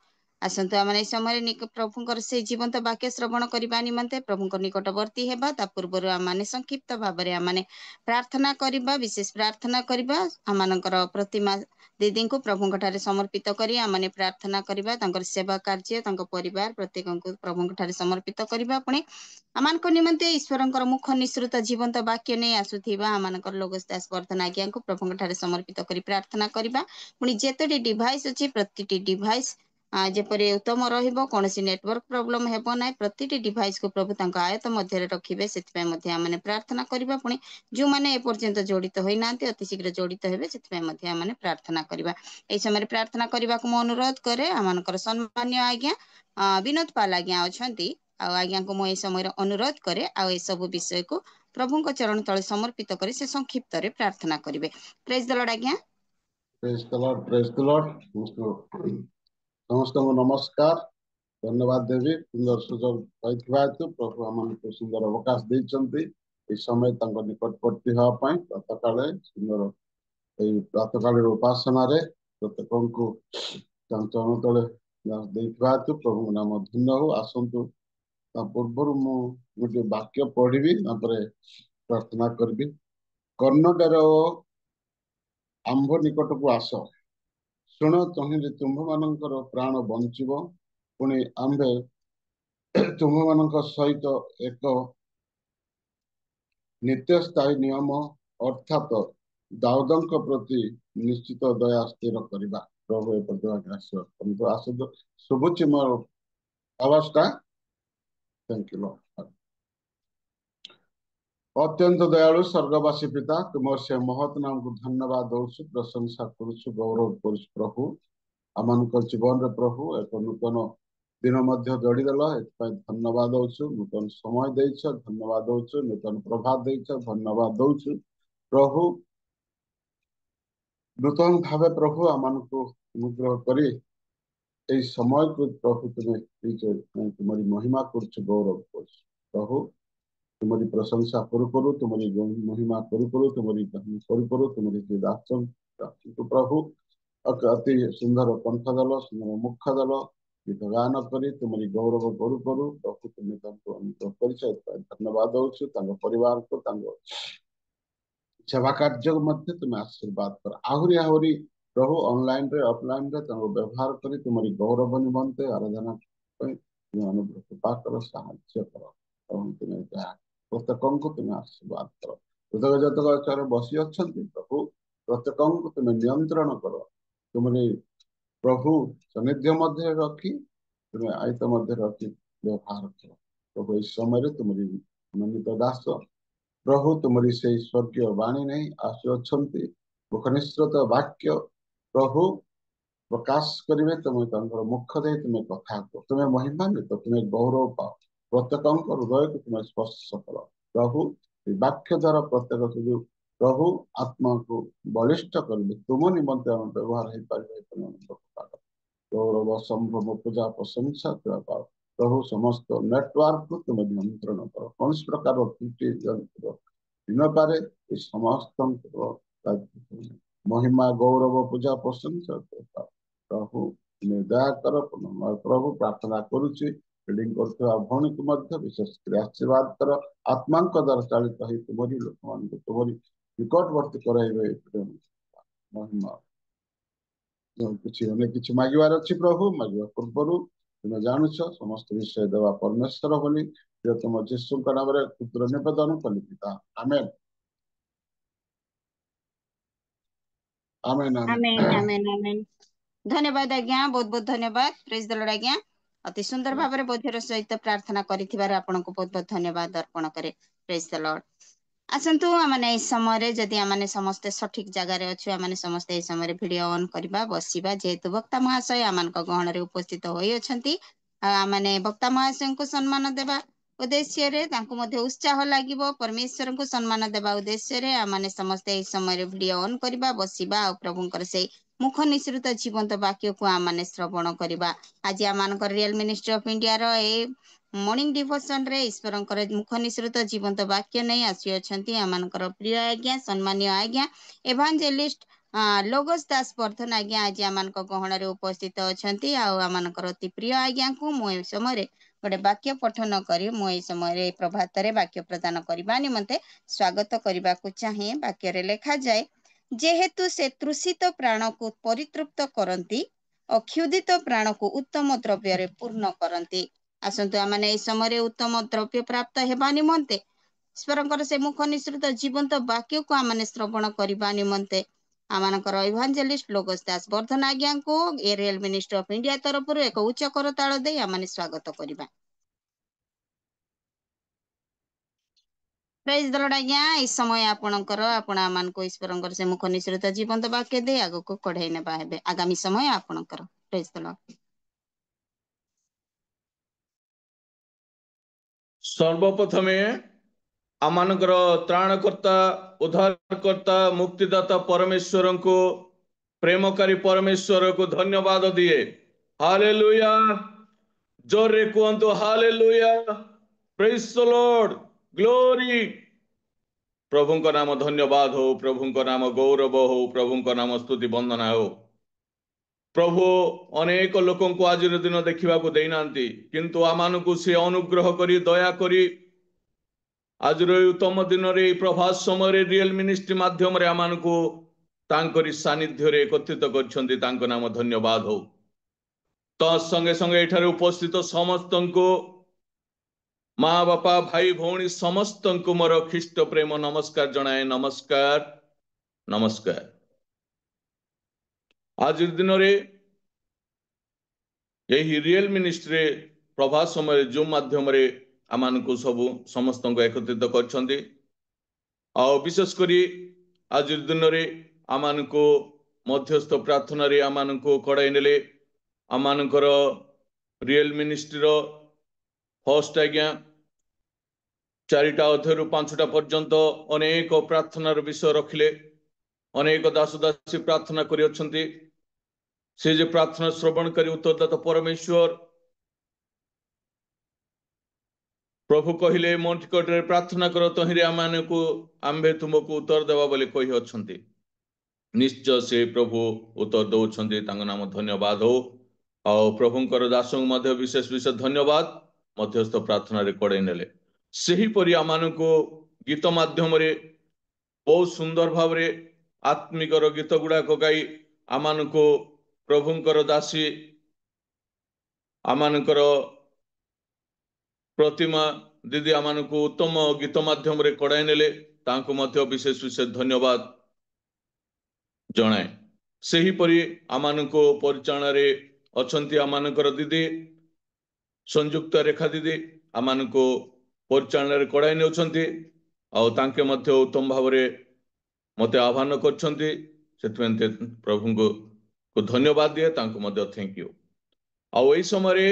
ଆସନ୍ତୁ ଆମମାନେ ଏହି ସମୟରେ ପ୍ରଭୁଙ୍କର ସେ ଜୀବନ୍ତ ବାକ୍ୟ ଶ୍ରବଣ କରିବା ନିମନ୍ତେ ପ୍ରଭୁଙ୍କ ନିକଟବର୍ତ୍ତୀ ହେବା। ତା ପୂର୍ବରୁ ଆମମାନେ ସଂକ୍ଷିପ୍ତ ଭାବରେ ଆମମାନେ ପ୍ରାର୍ଥନା କରିବା, ବିଶେଷ ପ୍ରାର୍ଥନା କରିବା। ଆମମାନଙ୍କର ପ୍ରତିମା ଦିଦିଙ୍କୁ ପ୍ରଭୁଙ୍କ ଠାରେ ସମର୍ପିତ କରି ଆମମାନେ ପ୍ରାର୍ଥନା କରିବା। ତାଙ୍କର ସେବା କାର୍ଯ୍ୟ, ତାଙ୍କ ପରିବାର ପ୍ରତ୍ୟେକଙ୍କୁ ପ୍ରଭୁଙ୍କ ଠାରେ ସମର୍ପିତ କରିବା। ପୁଣି ଆମମାନଙ୍କ ନିମନ୍ତେ ଈଶ୍ୱରଙ୍କର ମୁଖ ନିଃସୃତ ଜୀବନ୍ତ ବାକ୍ୟ ନେଇ ଆସୁଥିବା ଆମମାନଙ୍କର ଲୋଗୋସ୍ ଦାସ ବର୍ଦ୍ଧନ ଆଜ୍ଞାଙ୍କୁ ପ୍ରଭୁଙ୍କ ଠାରେ ସମର୍ପିତ କରି ପ୍ରାର୍ଥନା କରିବା। ପୁଣି ଯେତୋଟି ଡିଭାଇସ୍ ଅଛି ପ୍ରତିଟି ଡିଭାଇସ୍ ଯେପରି ଉତ୍ତମ ରହିବ, କୌଣସି ନେଟୱାର୍କ ପ୍ରୋବ୍ଲେମ ହେବ ନାହିଁ, ପ୍ରତିଟି ଡିଭାଇସକୁ ପ୍ରଭୁ ତାଙ୍କ ଆୟତ ମଧ୍ୟରେ ରଖିବେ, ସେଥିପାଇଁ ମଧ୍ୟ ଆମମାନେ ପ୍ରାର୍ଥନା କରିବା। ପୁଣି ଯେଉଁମାନେ ଏପର୍ଯ୍ୟନ୍ତ ଜଡ଼ିତ ହୋଇନାହାନ୍ତି ଅତି ଶୀଘ୍ର ଜଡ଼ିତ ହେବେ, ସେଥିପାଇଁ ମଧ୍ୟ ଆମମାନେ ପ୍ରାର୍ଥନା କରିବା। ଏହି ସମୟରେ ପ୍ରାର୍ଥନା କରିବାକୁ ମୁଁ ଅନୁରୋଧ କରେ। ଆମମାନଙ୍କର ସମ୍ମାନୀୟ ଆଜ୍ଞା ବିନୋଦ ପାଲ ଆଜ୍ଞା ଅଛନ୍ତି, ଆଉ ଆଜ୍ଞାଙ୍କୁ ମୁଁ ଏହି ସମୟରେ ଅନୁରୋଧ କରେ ଆଉ ଏସବୁ ବିଷୟକୁ ପ୍ରଭୁଙ୍କ ଚରଣ ତଳେ ସମର୍ପିତ କରି ସେ ସଂକ୍ଷିପ୍ତରେ ପ୍ରାର୍ଥନା କରିବେ। ପ୍ରେଜ ଦ ଲର୍ଡ ଆଜ୍ଞା। ପ୍ରେଜ ଦ ଲର୍ଡ, ପ୍ରେଜ ଦ ଲର୍ଡ। ସମସ୍ତଙ୍କୁ ନମସ୍କାର, ଧନ୍ୟବାଦ ଦେବି ସୁନ୍ଦର ସୁଯୋଗ ପାଇଥିବା ହେତୁ। ପ୍ରଭୁ ଆମମାନଙ୍କୁ ସୁନ୍ଦର ଅବକାଶ ଦେଇଛନ୍ତି ଏହି ସମୟ ତାଙ୍କ ନିକଟବର୍ତ୍ତୀ ହେବା ପାଇଁ। ପ୍ରାତଃକାଳେ ସୁନ୍ଦର ଏହି ପ୍ରାତଃକାଳୀର ଉପାସନାରେ ପ୍ରତ୍ୟେକଙ୍କୁ ତାଙ୍କ ଚରଣ ତଳେ ଦେଇଥିବା ହେତୁ ପ୍ରଭୁଙ୍କ ନାମ ଧନ୍ୟ ହଉ। ଆସନ୍ତୁ, ତା ପୂର୍ବରୁ ମୁଁ ଗୋଟିଏ ବାକ୍ୟ ପଢିବି, ତାପରେ ପ୍ରାର୍ଥନା କରିବି। କର୍ଣ୍ଣଡର ଆମ୍ଭ ନିକଟକୁ ଆସ, ଶୁଣ, ତହିଁରେ ତୁମ୍ଭମାନଙ୍କର ପ୍ରାଣ ବଞ୍ଚିବ। ପୁଣି ଆମ୍ଭେ ତୁମ୍ଭମାନଙ୍କ ସହିତ ଏକ ନିତ୍ୟସ୍ଥାୟୀ ନିୟମ ଅର୍ଥାତ ଦାଉଦଙ୍କ ପ୍ରତି ନିଶ୍ଚିତ ଦୟା ସ୍ଥିର କରିବା। ପ୍ରଭୁ ଏ ପ୍ରତିଭାଗ ଆସନ୍ତୁ। ଶୁଭୁଛି ମୋର ଆବାଜଟା? Thank you Lord. ଅତ୍ୟନ୍ତ ଦୟାଳୁ ସ୍ୱର୍ଗବାସୀ ପିତା, ତୁମର ସେ ମହତ୍ ନାମକୁ ଧନ୍ୟବାଦ ଦଉଛୁ, ପ୍ରଶଂସା କରୁଛୁ, ଗୌରବ କରୁଛୁ। ପ୍ରଭୁ ଆମମାନଙ୍କ ଜୀବନରେ ପ୍ରଭୁ ଏକ ନୂତନ ଦିନ ମଧ୍ୟ ଯୋଡ଼ିଦେଲ, ଏଥିପାଇଁ ଧନ୍ୟବାଦ ଦଉଛୁ। ନୂତନ ସମୟ ଦେଇଛ, ଧନ୍ୟବାଦ ଦଉଛୁ। ନୂତନ ପ୍ରଭାତ ଦେଇଛ, ଧନ୍ୟବାଦ ଦଉଛୁ। ପ୍ରଭୁ ନୂତନ ଭାବେ ପ୍ରଭୁ ଆମମାନଙ୍କୁ ଅନୁଗ୍ରହ କରି ଏହି ସମୟକୁ ପ୍ରଭୁ ତୁମେ ଦେଇଛ, ତୁମରି ମହିମା କରୁଛୁ, ଗୌରବ କରୁଛୁ। ପ୍ରଭୁ ତୁମରି ପ୍ରଶଂସା କରୁ କରୁ, ତୁମରି ମହିମା କରୁ କରୁ, ତୁମରି କରୁ କରୁ, ତୁମରି ପ୍ରଭୁ ଅତି ସୁନ୍ଦର କଣ୍ଠ ଦେଲ, ସୁନ୍ଦର ମୁଖ ଦେଲ, ଗୀତ ଗାନ କରି ତୁମରି ଗୌରବ କରୁ କରୁ ପ୍ରଭୁ ତୁମେ ତାଙ୍କୁ ଅନୁଗ୍ରହ କରିଛ, ଏଥିପାଇଁ ଧନ୍ୟବାଦ ଦଉଛୁ। ତାଙ୍କ ପରିବାରକୁ, ତାଙ୍କ ସେବା କାର୍ଯ୍ୟ ମଧ୍ୟ ତୁମେ ଆଶୀର୍ବାଦ କର। ଆହୁରି ଆହୁରି ପ୍ରଭୁ ଅନଲାଇନରେ ଅଫଲାଇନରେ ତାଙ୍କୁ ବ୍ୟବହାର କରି ତୁମରି ଗୌରବ ନିମନ୍ତେ ଆରାଧନା ପାଇଁ ତୁମେ ଅନୁଗ୍ରହ କୃପା କର, ସାହାଯ୍ୟ କର ଏବଂ ତୁମେ ଯାହା ପ୍ରତ୍ୟେକଙ୍କୁ ତୁମେ ଆଶୀର୍ବାଦ କର। ଯେତେକ ଆଚାର ବସି ଅଛନ୍ତି ପ୍ରଭୁ, ପ୍ରତ୍ୟେକଙ୍କୁ ତୁମେ ନିୟନ୍ତ୍ରଣ କର। ତୁମରି ପ୍ରଭୁ ସାନ୍ନିଧ୍ୟ ମଧ୍ୟରେ ରଖି ତୁମେ ଆୟତ ମଧ୍ୟରେ ରଖି ବ୍ୟବହାର କର। ପ୍ରଭୁ ଏହି ସମୟରେ ତୁମରି ନମିତ ଦାସ ପ୍ରଭୁ ତୁମରି ସେଇ ସ୍ୱର୍ଗୀୟ ବାଣୀ ନେଇ ଆସୁଅଛନ୍ତି। ମୁଖନିସୃତ ବାକ୍ୟ ପ୍ରଭୁ ପ୍ରକାଶ କରିବେ। ତୁମେ ତାଙ୍କର ମୁଖ ଦେଇ ତୁମେ କଥା କୁହ। ତୁମେ ମହିମାନ୍ବିତ, ତୁମେ ଗୌରବ ପାଅ। ପ୍ରତ୍ୟେକଙ୍କ ହୃଦୟକୁ ତୁମେ ସ୍ପର୍ଶ କର ପ୍ରଭୁ। এই ବାକ୍ୟ ଦ୍ୱାରା ପ୍ରତ୍ୟେକ ଯୋଉ ପ୍ରଭୁ ଆତ୍ମାକୁ ବଳିଷ୍ଠ କରିବେ, ତୁମ ନିମନ୍ତେ ଆମେ ବ୍ୟବହାର ହେଇପାରିବେ। ଗୌରବ ସମ୍ଭ୍ରମ ପୂଜା ପ୍ରଶଂସା ଥିବା ପାଅ ପ୍ରଭୁ। ସମସ୍ତ ନେଟୱାର୍କକୁ ତୁମେ ନିୟନ୍ତ୍ରଣ କର। କୌଣସି ପ୍ରକାର ତ୍ରୁଟି ଦିନପାରେ ଏ ସମସ୍ତଙ୍କର ମହିମା ଗୌରବ ପୂଜା ପ୍ରଶଂସା ପାଅ ପ୍ରଭୁ। ତୁମେ ଦୟା କର। ପ୍ରଭୁ ପ୍ରାର୍ଥନା କରୁଛି ଫିଲ୍ଡିଂ କରୁଥିବା ଭଉଣୀକୁ ମଧ୍ୟ ବିଶେଷ କରି ଆଶୀର୍ବାଦ କର। ଆତ୍ମାଙ୍କ ଦ୍ୱାରା ଚାଳିତ ହେଇ ତୁମରି ଲୋକମାନଙ୍କୁ ତୁମରି ନିକଟବର୍ତ୍ତୀ କରାଇବେ। ମହିମା କିଛି ମାଗିବାର ଅଛି ପ୍ରଭୁ। ମାଗିବା ପୂର୍ବରୁ ତୁମେ ଜାଣୁଛ ସମସ୍ତ ବିଷୟ ଦେବା ପରମେଶ୍ୱର ବୋଲି ତୁମ ଯୀଶୁଙ୍କ ନାମରେ କ୍ଷୁଦ୍ର ନିବେଦନ କଲି ପିତା। ଆମେନ୍ ଆମେନ୍ ଆମେନ୍ ଆମେନ୍ ଆମେନ୍। ଧନ୍ୟବାଦ ଆଜ୍ଞା, ବହୁତ ବହୁତ ଧନ୍ୟବାଦ। ପ୍ରେଜ ଦ ଲର୍ଡ ଆଜ୍ଞା। ଅତି ସୁନ୍ଦର ଭାବରେ ବୋଧର ସହିତ ପ୍ରାର୍ଥନା କରିଥିବାରୁ ଆପଣଙ୍କୁ ବହୁତ ବହୁତ ଧନ୍ୟବାଦ ଅର୍ପଣ କରେ। ପ୍ରେଜ ଦ ଲର୍ଡ। ଆସନ୍ତୁ ଆମମାନେ ଏହି ସମୟରେ ଯଦି ଆମମାନେ ସମସ୍ତେ ସଠିକ ଜାଗାରେ ଅଛୁ, ଆମମାନେ ସମସ୍ତେ ଏହି ସମୟରେ ଭିଡିଓ ଅନ୍ କରିବା, ବସିବା। ଯେହେତୁ ବକ୍ତା ମହାଶୟ ଆମମାନଙ୍କ ଗହଣରେ ଉପସ୍ଥିତ ହୋଇଅଛନ୍ତି, ଆମମାନେ ବକ୍ତା ମହାଶୟଙ୍କୁ ସମ୍ମାନ ଦେବା ଉଦ୍ଦେଶ୍ୟରେ, ତାଙ୍କୁ ମଧ୍ୟ ଉତ୍ସାହ ଲାଗିବ ପରମେଶ୍ୱରଙ୍କୁ ସମ୍ମାନ ଦେବା ଉଦ୍ଦେଶ୍ୟରେ ଆମମାନେ ସମସ୍ତେ ଏହି ସମୟରେ ଭିଡିଓ ଅନ୍ କରିବା, ବସିବା ଆଉ ପ୍ରଭୁଙ୍କର ସେଇ ମୁଖ ନିଃସୃତ ଜୀବନ୍ତ ବାକ୍ୟକୁ ଆମମାନେ ଶ୍ରବଣ କରିବା। ଆଜି ଆମମାନଙ୍କର ରିଏଲ ମିନିଷ୍ଟ୍ରି ଅଫ ଇଣ୍ଡିଆର ଏ ମର୍ଣ୍ଣିଂ ଡିଭୋସନରେ ଈଶ୍ୱରଙ୍କର ମୁଖ ନିଃସୃତ ଜୀବନ୍ତ ବାକ୍ୟ ନେଇ ଆସିଅଛନ୍ତି ଆମମାନଙ୍କର ପ୍ରିୟ ଆଜ୍ଞା, ସମ୍ମାନୀୟ ଆଜ୍ଞା ଏଭାଞ୍ଜେଲିଷ୍ଟ ଲୋଗୋସ ଦାସ ବର୍ଦ୍ଧନ ଆଜ୍ଞା ଆଜି ଆମମାନଙ୍କ ଗହଣରେ ଉପସ୍ଥିତ ଅଛନ୍ତି। ଆଉ ଆମମାନଙ୍କର ଅତି ପ୍ରିୟ ଆଜ୍ଞାଙ୍କୁ ମୁଁ ଏ ସମୟରେ ଗୋଟେ ବାକ୍ୟ ପଠନ କରି ମୁଁ ଏହି ସମୟରେ ପ୍ରଭାତରେ ବାକ୍ୟ ପ୍ରଦାନ କରିବା ନିମନ୍ତେ ସ୍ୱାଗତ କରିବାକୁ ଚାହେଁ। ବାକ୍ୟରେ ଲେଖାଯାଏ, ଯେହେତୁ ସେ ତୃଷିତ ପ୍ରାଣକୁ ପରିତୃପ୍ତ କରନ୍ତି, ଅକ୍ଷୁଧିତ ପ୍ରାଣକୁ ଉତ୍ତମ ଦ୍ରବ୍ୟରେ ପୂର୍ଣ୍ଣ କରନ୍ତି। ଆସନ୍ତୁ ଆମମାନେ ଏହି ସମୟରେ ଉତ୍ତମ ଦ୍ରବ୍ୟ ପ୍ରାପ୍ତ ହେବା ନିମନ୍ତେ ଈଶ୍ୱରଙ୍କର ସେ ମୁଖ ନିଃସୃତ ଜୀବନ୍ତ ବାକ୍ୟକୁ ଆମମାନେ ଶ୍ରବଣ କରିବା ନିମନ୍ତେ ଆମମାନଙ୍କର ଇଭାଞ୍ଜେଲିଷ୍ଟ ଲୋଗୋସ ଦାସ ବର୍ଦ୍ଧନ ଆଜ୍ଞାଙ୍କୁ ଏରିଏଲ ମିନିଷ୍ଟ୍ରି ଅଫ ଇଣ୍ଡିଆ ତରଫରୁ ଏକ ଉଚ୍ଚ କରତାଳ ଦେଇ ଆମମାନେ ସ୍ୱାଗତ କରିବା। ପ୍ରେଜ ଦ ଲର୍ଡ ଆଜ୍ଞା। ଏହି ସମୟ ଆପଣଙ୍କର, ଆପଣ ଆମମାନଙ୍କୁ ଈଶ୍ୱରଙ୍କର ସେ ମୁଖ ନିଃସୃତ ଜୀବନ୍ତ ବାକ୍ୟ ଦେଇ ଆଗକୁ କଢେଇ ନେବା ହେବେ। ଆଗାମୀ ସମୟ ଆପଣଙ୍କର। ପ୍ରେଜ ଦ ଲର୍ଡ। ସର୍ବପ୍ରଥମେ ଆମମାନଙ୍କର ତ୍ରାଣକର୍ତ୍ତା, ଉଦ୍ଧାରକର୍ତ୍ତା, ମୁକ୍ତିଦାତା ପରମେଶ୍ୱରଙ୍କୁ, ପ୍ରେମକାରୀ ପରମେଶ୍ୱରକୁ ଧନ୍ୟବାଦ ଦିଏ। ହାଲେଲୁୟା। ଜୋରରେ କୁହନ୍ତୁ ହାଲେଲୁୟା। ପ୍ରେଜ ଦ ଲର୍ଡ। ଗ୍ଲୋରି। ପ୍ରଭୁଙ୍କ ନାମ ଧନ୍ୟବାଦ ହଉ, ପ୍ରଭୁଙ୍କ ନାମ ଗୌରବ ହଉ, ପ୍ରଭୁଙ୍କ ନାମ ସ୍ତୁତି ବନ୍ଦନା ହଉ। ପ୍ରଭୁ ଅନେକ ଲୋକଙ୍କୁ ଆଜିର ଦିନ ଦେଖିବାକୁ ଦେଇନାହାନ୍ତି, କିନ୍ତୁ ଆମମାନଙ୍କୁ ସେ ଅନୁଗ୍ରହ କରି ଦୟା କରି ଆଜିର ଏହି ଉତ୍ତମ ଦିନରେ ଏହି ପ୍ରଭାତ ସମୟରେ ରିଏଲ ମିନିଷ୍ଟ୍ରି ମାଧ୍ୟମରେ ଆମମାନଙ୍କୁ ତାଙ୍କରି ସାନ୍ନିଧ୍ୟରେ ଏକତ୍ରିତ କରିଛନ୍ତି। ତାଙ୍କ ନାମ ଧନ୍ୟବାଦ ହଉ। ତ ସଙ୍ଗେ ସଙ୍ଗେ ଏଠାରେ ଉପସ୍ଥିତ ସମସ୍ତଙ୍କୁ, ମା ବାପା ଭାଇ ଭଉଣୀ ସମସ୍ତଙ୍କୁ ମୋର ଖ୍ରୀଷ୍ଟ ପ୍ରେମ ନମସ୍କାର ଜଣାଏ। ନମସ୍କାର ନମସ୍କାର। ଆଜିର ଦିନରେ ଏହି ରିଏଲ ମିନିଷ୍ଟ୍ରି ପ୍ରଭାତ ସମୟରେ ଜୁମ୍ ମାଧ୍ୟମରେ ଆମମାନଙ୍କୁ ସମସ୍ତଙ୍କୁ ଏକତ୍ରିତ କରିଛନ୍ତି। ଆଉ ବିଶେଷ କରି ଆଜିର ଦିନରେ ଆମମାନଙ୍କୁ ମଧ୍ୟସ୍ଥ ପ୍ରାର୍ଥନାରେ ଆମମାନଙ୍କୁ କଢ଼ାଇ ନେଲେ। ଆମମାନଙ୍କର ରିଏଲ ମିନିଷ୍ଟ୍ରିର ଫାର୍ଷ୍ଟ ଆଜ୍ଞା 4ଟା ଅଧ୍ୟାୟରୁ 5ଟା ପର୍ଯ୍ୟନ୍ତ ଅନେକ ପ୍ରାର୍ଥନାର ବିଷୟ ରଖିଲେ। ଅନେକ ଦାସ ଦାସୀ ପ୍ରାର୍ଥନା କରିଅଛନ୍ତି। ସେ ଯେ ପ୍ରାର୍ଥନା ଶ୍ରବଣକାରୀ ଉତ୍ତରଦାତା ପରମେଶ୍ୱର ପ୍ରଭୁ କହିଲେ, ମୋ ନିକଟରେ ପ୍ରାର୍ଥନା କର, ତହିଁରେ ଆମ୍ଭେ ତୁମକୁ ଉତ୍ତର ଦେବା ବୋଲି କହିଅଛନ୍ତି। ନିଶ୍ଚୟ ସେ ପ୍ରଭୁ ଉତ୍ତର ଦଉଛନ୍ତି। ତାଙ୍କ ନାମ ଧନ୍ୟବାଦ ହଉ। ଆଉ ପ୍ରଭୁଙ୍କର ଦାସଙ୍କୁ ମଧ୍ୟ ବିଶେଷ ବିଶେଷ ଧନ୍ୟବାଦ, ମଧ୍ୟସ୍ଥ ପ୍ରାର୍ଥନାରେ କଢ଼େଇ ନେଲେ। ସେହିପରି ଆମମାନଙ୍କୁ ଗୀତ ମାଧ୍ୟମରେ ବହୁତ ସୁନ୍ଦର ଭାବରେ ଆତ୍ମିକର ଗୀତ ଗୁଡାକ ଗାଇ ଆମମାନଙ୍କୁ ପ୍ରଭୁଙ୍କର ଦାସୀ ଆମମାନଙ୍କର प्रतिमा दीदी आमानकु उत्तम गीत माध्यम रे कड़ाई नेले तांको मध्य विशेष विशेष धन्यवाद जणाए। सही परि आमानकु परिचालन रे अछंती आमानकर दीदी संयुक्त रेखा दीदी आमानकु परिचालन रे कड़ाई नेउछंती आ तांके मध्य उत्तम भाव रे मते आह्वान करछंती सेतमेंते प्रभु को धन्यवाद दिए तांको मध्य थैंक यू। आ एई समय रे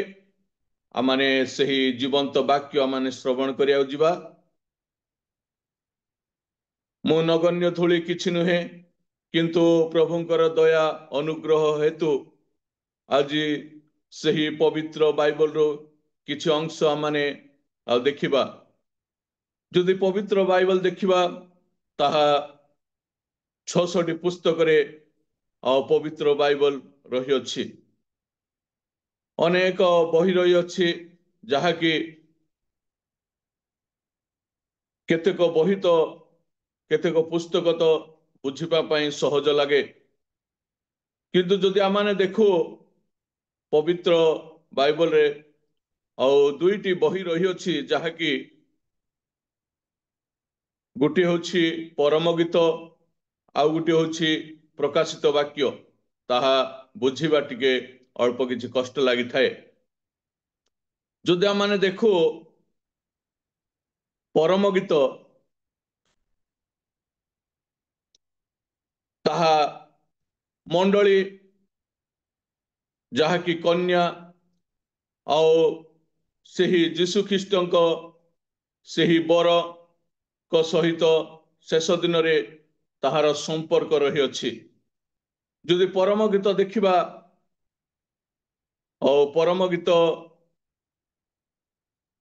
आमाने सही जीवंत वाक्य आमाने श्रवण करिया जिबा। मो नगण्य थोड़ी किछि नुहे किंतु प्रभुंकर दया अनुग्रह हेतु आज सही पवित्र बाइबल रो किछि अंश आमाने देखिबा। जदि पवित्र बाइबल देखिबा ताहा 600 पुस्तक रे पवित्र बाइबल रही अछि। अनेक बही रही अछि जहाँकि केतेक बही तो केतेक पुस्तक तो बुझिबा पई सहज लागे किंतु जदि आमाने देखो पवित्र बाइबल रे दुईटी बही रही अछि जहाँकि गोटे होछि परम गीत आउ गोटे होछि प्रकाशित वाक्य ताहा बुझिबा टिके अल्प किछि कष्ट लागि थाए। जदि आमाने देखो परम गीत ताहा मंडली जहाँकि कन्या आओ सही जीशु ख्रीष्टंको सही बर को सहित शेष दिन रे ताहार संपर्क रही अछि। जदि परम गीत देखिबा और परम गीत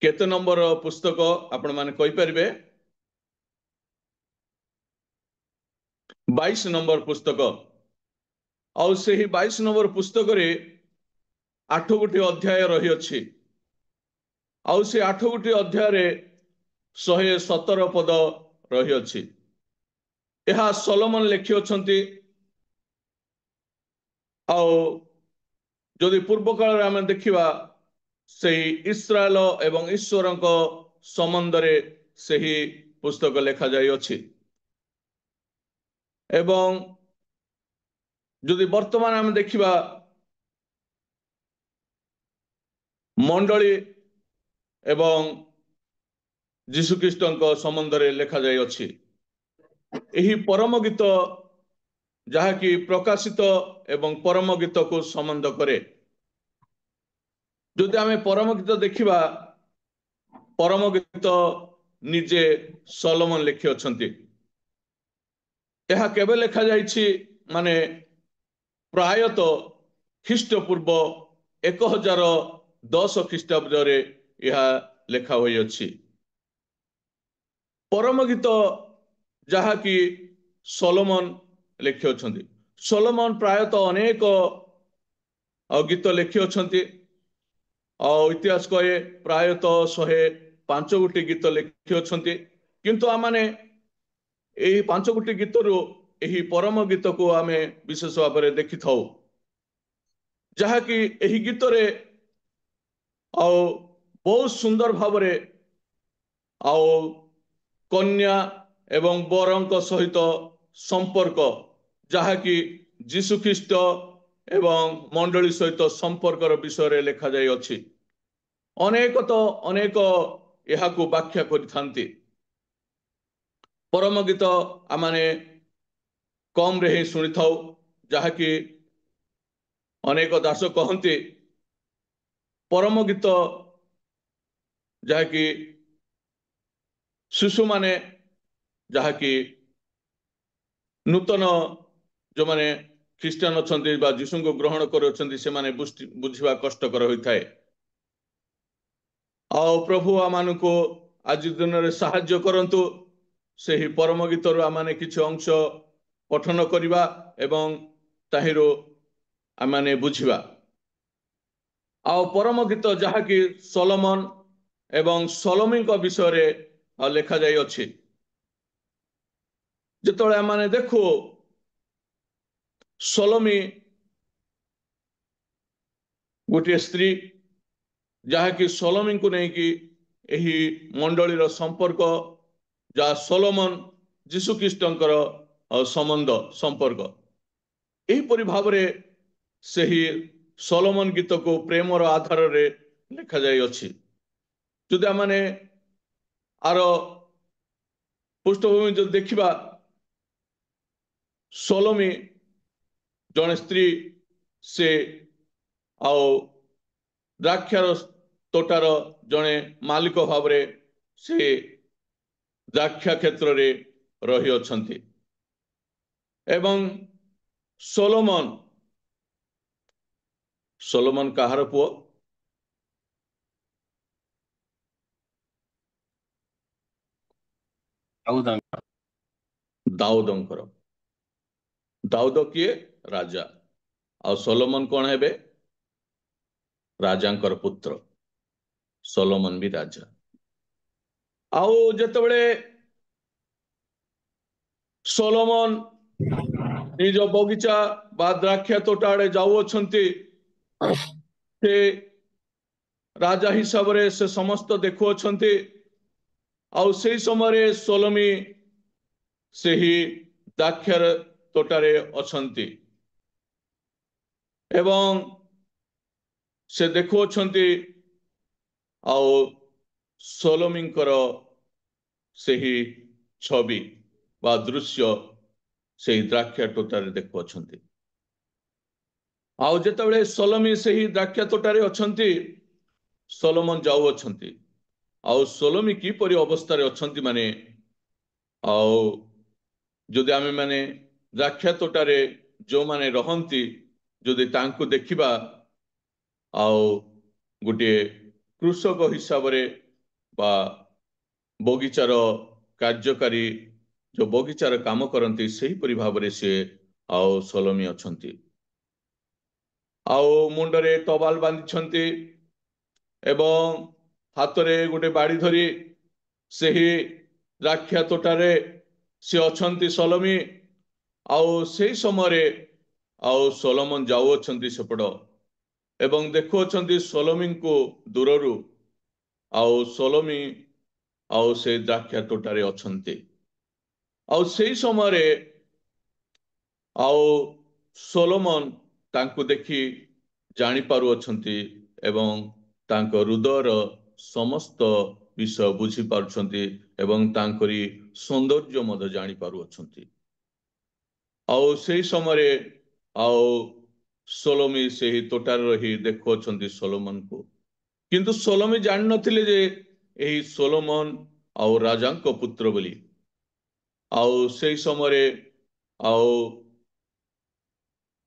केते नंबर पुस्तक आपण माने कहि परिबे? 22 नंबर पुस्तक और सही 22 नंबर पुस्तक रे 8 गोटी अध्याय रही अछि आउ से 8 गोटी अध्याय रे 117 पद रही अछि। यह सोलोमन लिखि अछंती आउ जदि पूर्व काल आम देखिबा सही इस्राएल एवं ईश्वर संबंध रे सही पुस्तक लेखा जाई अछि। एवं जदि वर्तमान आम देखिबा मंडली एवं जीशु ख्रीष्टंको संबंध रे लेखा जाई अछि। एही परम गीत जहाँकि प्रकाशित एवं परम गीत को संबंध करे। जदि आमे परम गीत देखिबा परम गीत निजे सोलोमन लिखि अछंती। यह केबे लेखा जाइछि माने प्रायत ख्रीष्टपूर्व 1010 ख्रीष्टाब्द रे यह लेखा होई अछि। परम गीत जहाँकि सोलोमन लिखि अछंती। सोलोमन प्रायत अनेक गीत लिखि अछंती और इतिहास कहे प्रायत 105 गोटी गीत लिखि अछंती किंतु आमाने एही 5 गोटी गीतरू एही परम गीत को आमे विशेष भाव में देखि थाउ जहाँकि एही गीत रे बहुत सुंदर भाव रे कन्या एवं बरंक सहित संपर्क जहाँकि जीशु ख्रीष्ट एवं मंडली सहित संपर्कर विषय लेखा जाई अछि। अनेक तो अनेक यहाकू व्याख्या करिथांती। परम गीत आमाने कम रे ही सुनी थाउ जहाँकि अनेक दास कहते परम गीत जहाँकि शिशु माने जहाँकि नूतन जो माने ख्रीस्टान अछंती बा जीशु को ग्रहण कर अछंती से माने बुझिबा कष्टकर होइथाए। आओ प्रभु आमानको आज दिन रे सहाय्य करंतु सेही परम गीतर आमाने किछि अंश पठन करिबा एवं ताहिरो आमाने बुझिबा। आओ परम गीत जहाँकि सोलोमन एवं सोलोमी को विषय रे लेखा जाई अछि। जेतोळे आमाने देखो सोलोमी गोटे स्त्री जहाँकि सोलोमी को नहीं कि ଏହି ମଣ୍ଡଳୀର ସମ୍ପର୍କ ଯାହା ସୋଲୋମନ ଯୀଶୁଖ୍ରୀଷ୍ଟଙ୍କର ସମ୍ପର୍କ ଏହିପରି ଭାବରେ ସେହି ସୋଲୋମନ ଗୀତକୁ ପ୍ରେମର ଆଧାରରେ ଲେଖାଯାଇଅଛି। ଯଦି ଆମେ ଆର ପୃଷ୍ଠଭୂମି ଯଦି ଦେଖିବା, ସୋଲୋମୀ ଜଣେ ସ୍ତ୍ରୀ, ସେ ଆଉ ଦ୍ରାକ୍ଷାର ତୋଟାର ଜଣେ ମାଲିକ ଭାବରେ ସେ ଦ୍ରାକ୍ଷା କ୍ଷେତ୍ରରେ ରହିଅଛନ୍ତି ଏବଂ ସୋଲୋମନ କାହାର ପୁଅ? ଦାଉଦଙ୍କର। ଦାଉଦ କିଏ? ରାଜା। ଆଉ ସୋଲୋମନ କଣ ହେବେ? ରାଜାଙ୍କର ପୁତ୍ର। ସୋଲୋମନ ବି ରାଜା। ଆଉ ଯେତେବେଳେ ସୋଲୋମନ ନିଜ ବଗିଚା ବା ଦ୍ରାକ୍ଷା ତୋଟା ଆଡେ ଯାଉଅଛନ୍ତି, ସେ ରାଜା ହିସାବରେ ସେ ସମସ୍ତ ଦେଖୁଅଛନ୍ତି। ଆଉ ସେହି ସମୟରେ ସୋଲୋମୀ ସେହି ଦ୍ରାକ୍ଷାର ତୋଟାରେ ଅଛନ୍ତି ଏବଂ ସେ ଦେଖୁଅଛନ୍ତି ଆଉ ସୋଲୋମୀଙ୍କର ସେହି ଛବି ବା ଦୃଶ୍ୟ ସେହି ଦ୍ରାକ୍ଷା ତୋଟାରେ ଦେଖୁଅଛନ୍ତି। ଆଉ ଯେତେବେଳେ ସୋଲୋମୀ ସେହି ଦ୍ରାକ୍ଷା ତୋଟାରେ ଅଛନ୍ତି, ସୋଲୋମନ ଯାଉଅଛନ୍ତି। ଆଉ ସୋଲୋମୀ କିପରି ଅବସ୍ଥାରେ ଅଛନ୍ତି, ମାନେ ଆଉ ଯଦି ଆମେ ମାନେ ଦ୍ରାକ୍ଷା ତୋଟାରେ ଯୋଉମାନେ ରହନ୍ତି, ଯଦି ତାଙ୍କୁ ଦେଖିବା, ଆଉ ଗୋଟିଏ କୃଷକ ହିସାବରେ ବା ବଗିଚାର କାର୍ଯ୍ୟକାରୀ ଯୋଉ ବଗିଚାର କାମ କରନ୍ତି, ସେହିପରି ଭାବରେ ସେ ଆଉ ସୋଲୋମୀ ଅଛନ୍ତି। ଆଉ ମୁଣ୍ଡରେ ଟବାଲ ବାନ୍ଧିଛନ୍ତି ଏବଂ ହାତରେ ଗୋଟେ ବାଡ଼ି ଧରି ସେହି ଦ୍ରାକ୍ଷା ତୋଟାରେ ସେ ଅଛନ୍ତି ସୋଲୋମୀ। ଆଉ ସେହି ସମୟରେ ଆଉ ସୋଲୋମନ ଯାଉଅଛନ୍ତି ସେପଟ ଏବଂ ଦେଖୁଅଛନ୍ତି ସୋଲୋମୀଙ୍କୁ ଦୂରରୁ, ଆଉ ସୋଲୋମୀ ଆଉ ସେ ଦ୍ରାକ୍ଷା ତୋଟାରେ ଅଛନ୍ତି। ଆଉ ସେହି ସମୟରେ ଆଉ ସୋଲୋମନ ତାଙ୍କୁ ଦେଖି ଜାଣିପାରୁଅଛନ୍ତି ଏବଂ ତାଙ୍କ ହୃଦୟର ସମସ୍ତ ବିଷୟ ବୁଝିପାରୁଛନ୍ତି ଏବଂ ତାଙ୍କରି ସୌନ୍ଦର୍ଯ୍ୟ ମଧ୍ୟ ଜାଣିପାରୁଅଛନ୍ତି। ଆଉ ସେହି ସମୟରେ ଆଉ ସୋଲୋମୀ ସେହି ତୋଟାରେ ରହି ଦେଖୁଅଛନ୍ତି ସୋଲୋମନକୁ। କିନ୍ତୁ ସୋଲୋମୀ ଜାଣିନଥିଲେ ଯେ ଏହି ସୋଲୋମନ ଆଉ ରାଜାଙ୍କ ପୁତ୍ର ବୋଲି। ଆଉ ସେହି ସମୟରେ ଆଉ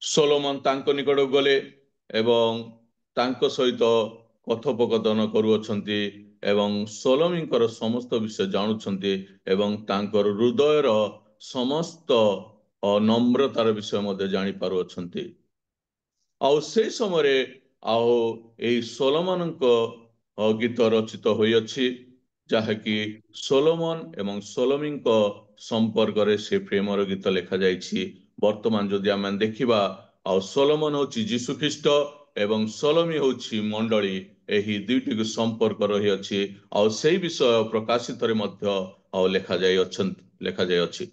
ସୋଲୋମନ ତାଙ୍କ ନିକଟକୁ ଗଲେ ଏବଂ ତାଙ୍କ ସହିତ କଥୋପକଥନ କରୁଅଛନ୍ତି ଏବଂ ସୋଲୋମୀଙ୍କର ସମସ୍ତ ବିଷୟ ଜାଣୁଛନ୍ତି ଏବଂ ତାଙ୍କର ହୃଦୟର ସମସ୍ତ ନମ୍ରତାର ବିଷୟ ମଧ୍ୟ ଜାଣିପାରୁଅଛନ୍ତି। ଆଉ ସେହି ସମୟରେ ଆଉ ଏହି ସୋଲୋମନଙ୍କ ଗୀତ ରଚିତ ହୋଇଅଛି, ଯାହାକି ସୋଲୋମନ ଏବଂ ସୋଲୋମୀଙ୍କ ସମ୍ପର୍କରେ ସେ ପ୍ରେମର ଗୀତ ଲେଖାଯାଇଛି। ବର୍ତ୍ତମାନ ଯଦି ଆମେ ଦେଖିବା, ଆଉ ସୋଲୋମନ ହେଉଛି ଯୀଶୁଖ୍ରୀଷ୍ଟ ଏବଂ ସୋଲୋମୀ ହେଉଛି ମଣ୍ଡଳୀ। ଏହି ଦୁଇଟିକୁ ସମ୍ପର୍କ ରହିଅଛି ଆଉ ସେହି ବିଷୟ ପ୍ରକାଶିତରେ ମଧ୍ୟ ଆଉ ଲେଖାଯାଇଅଛି।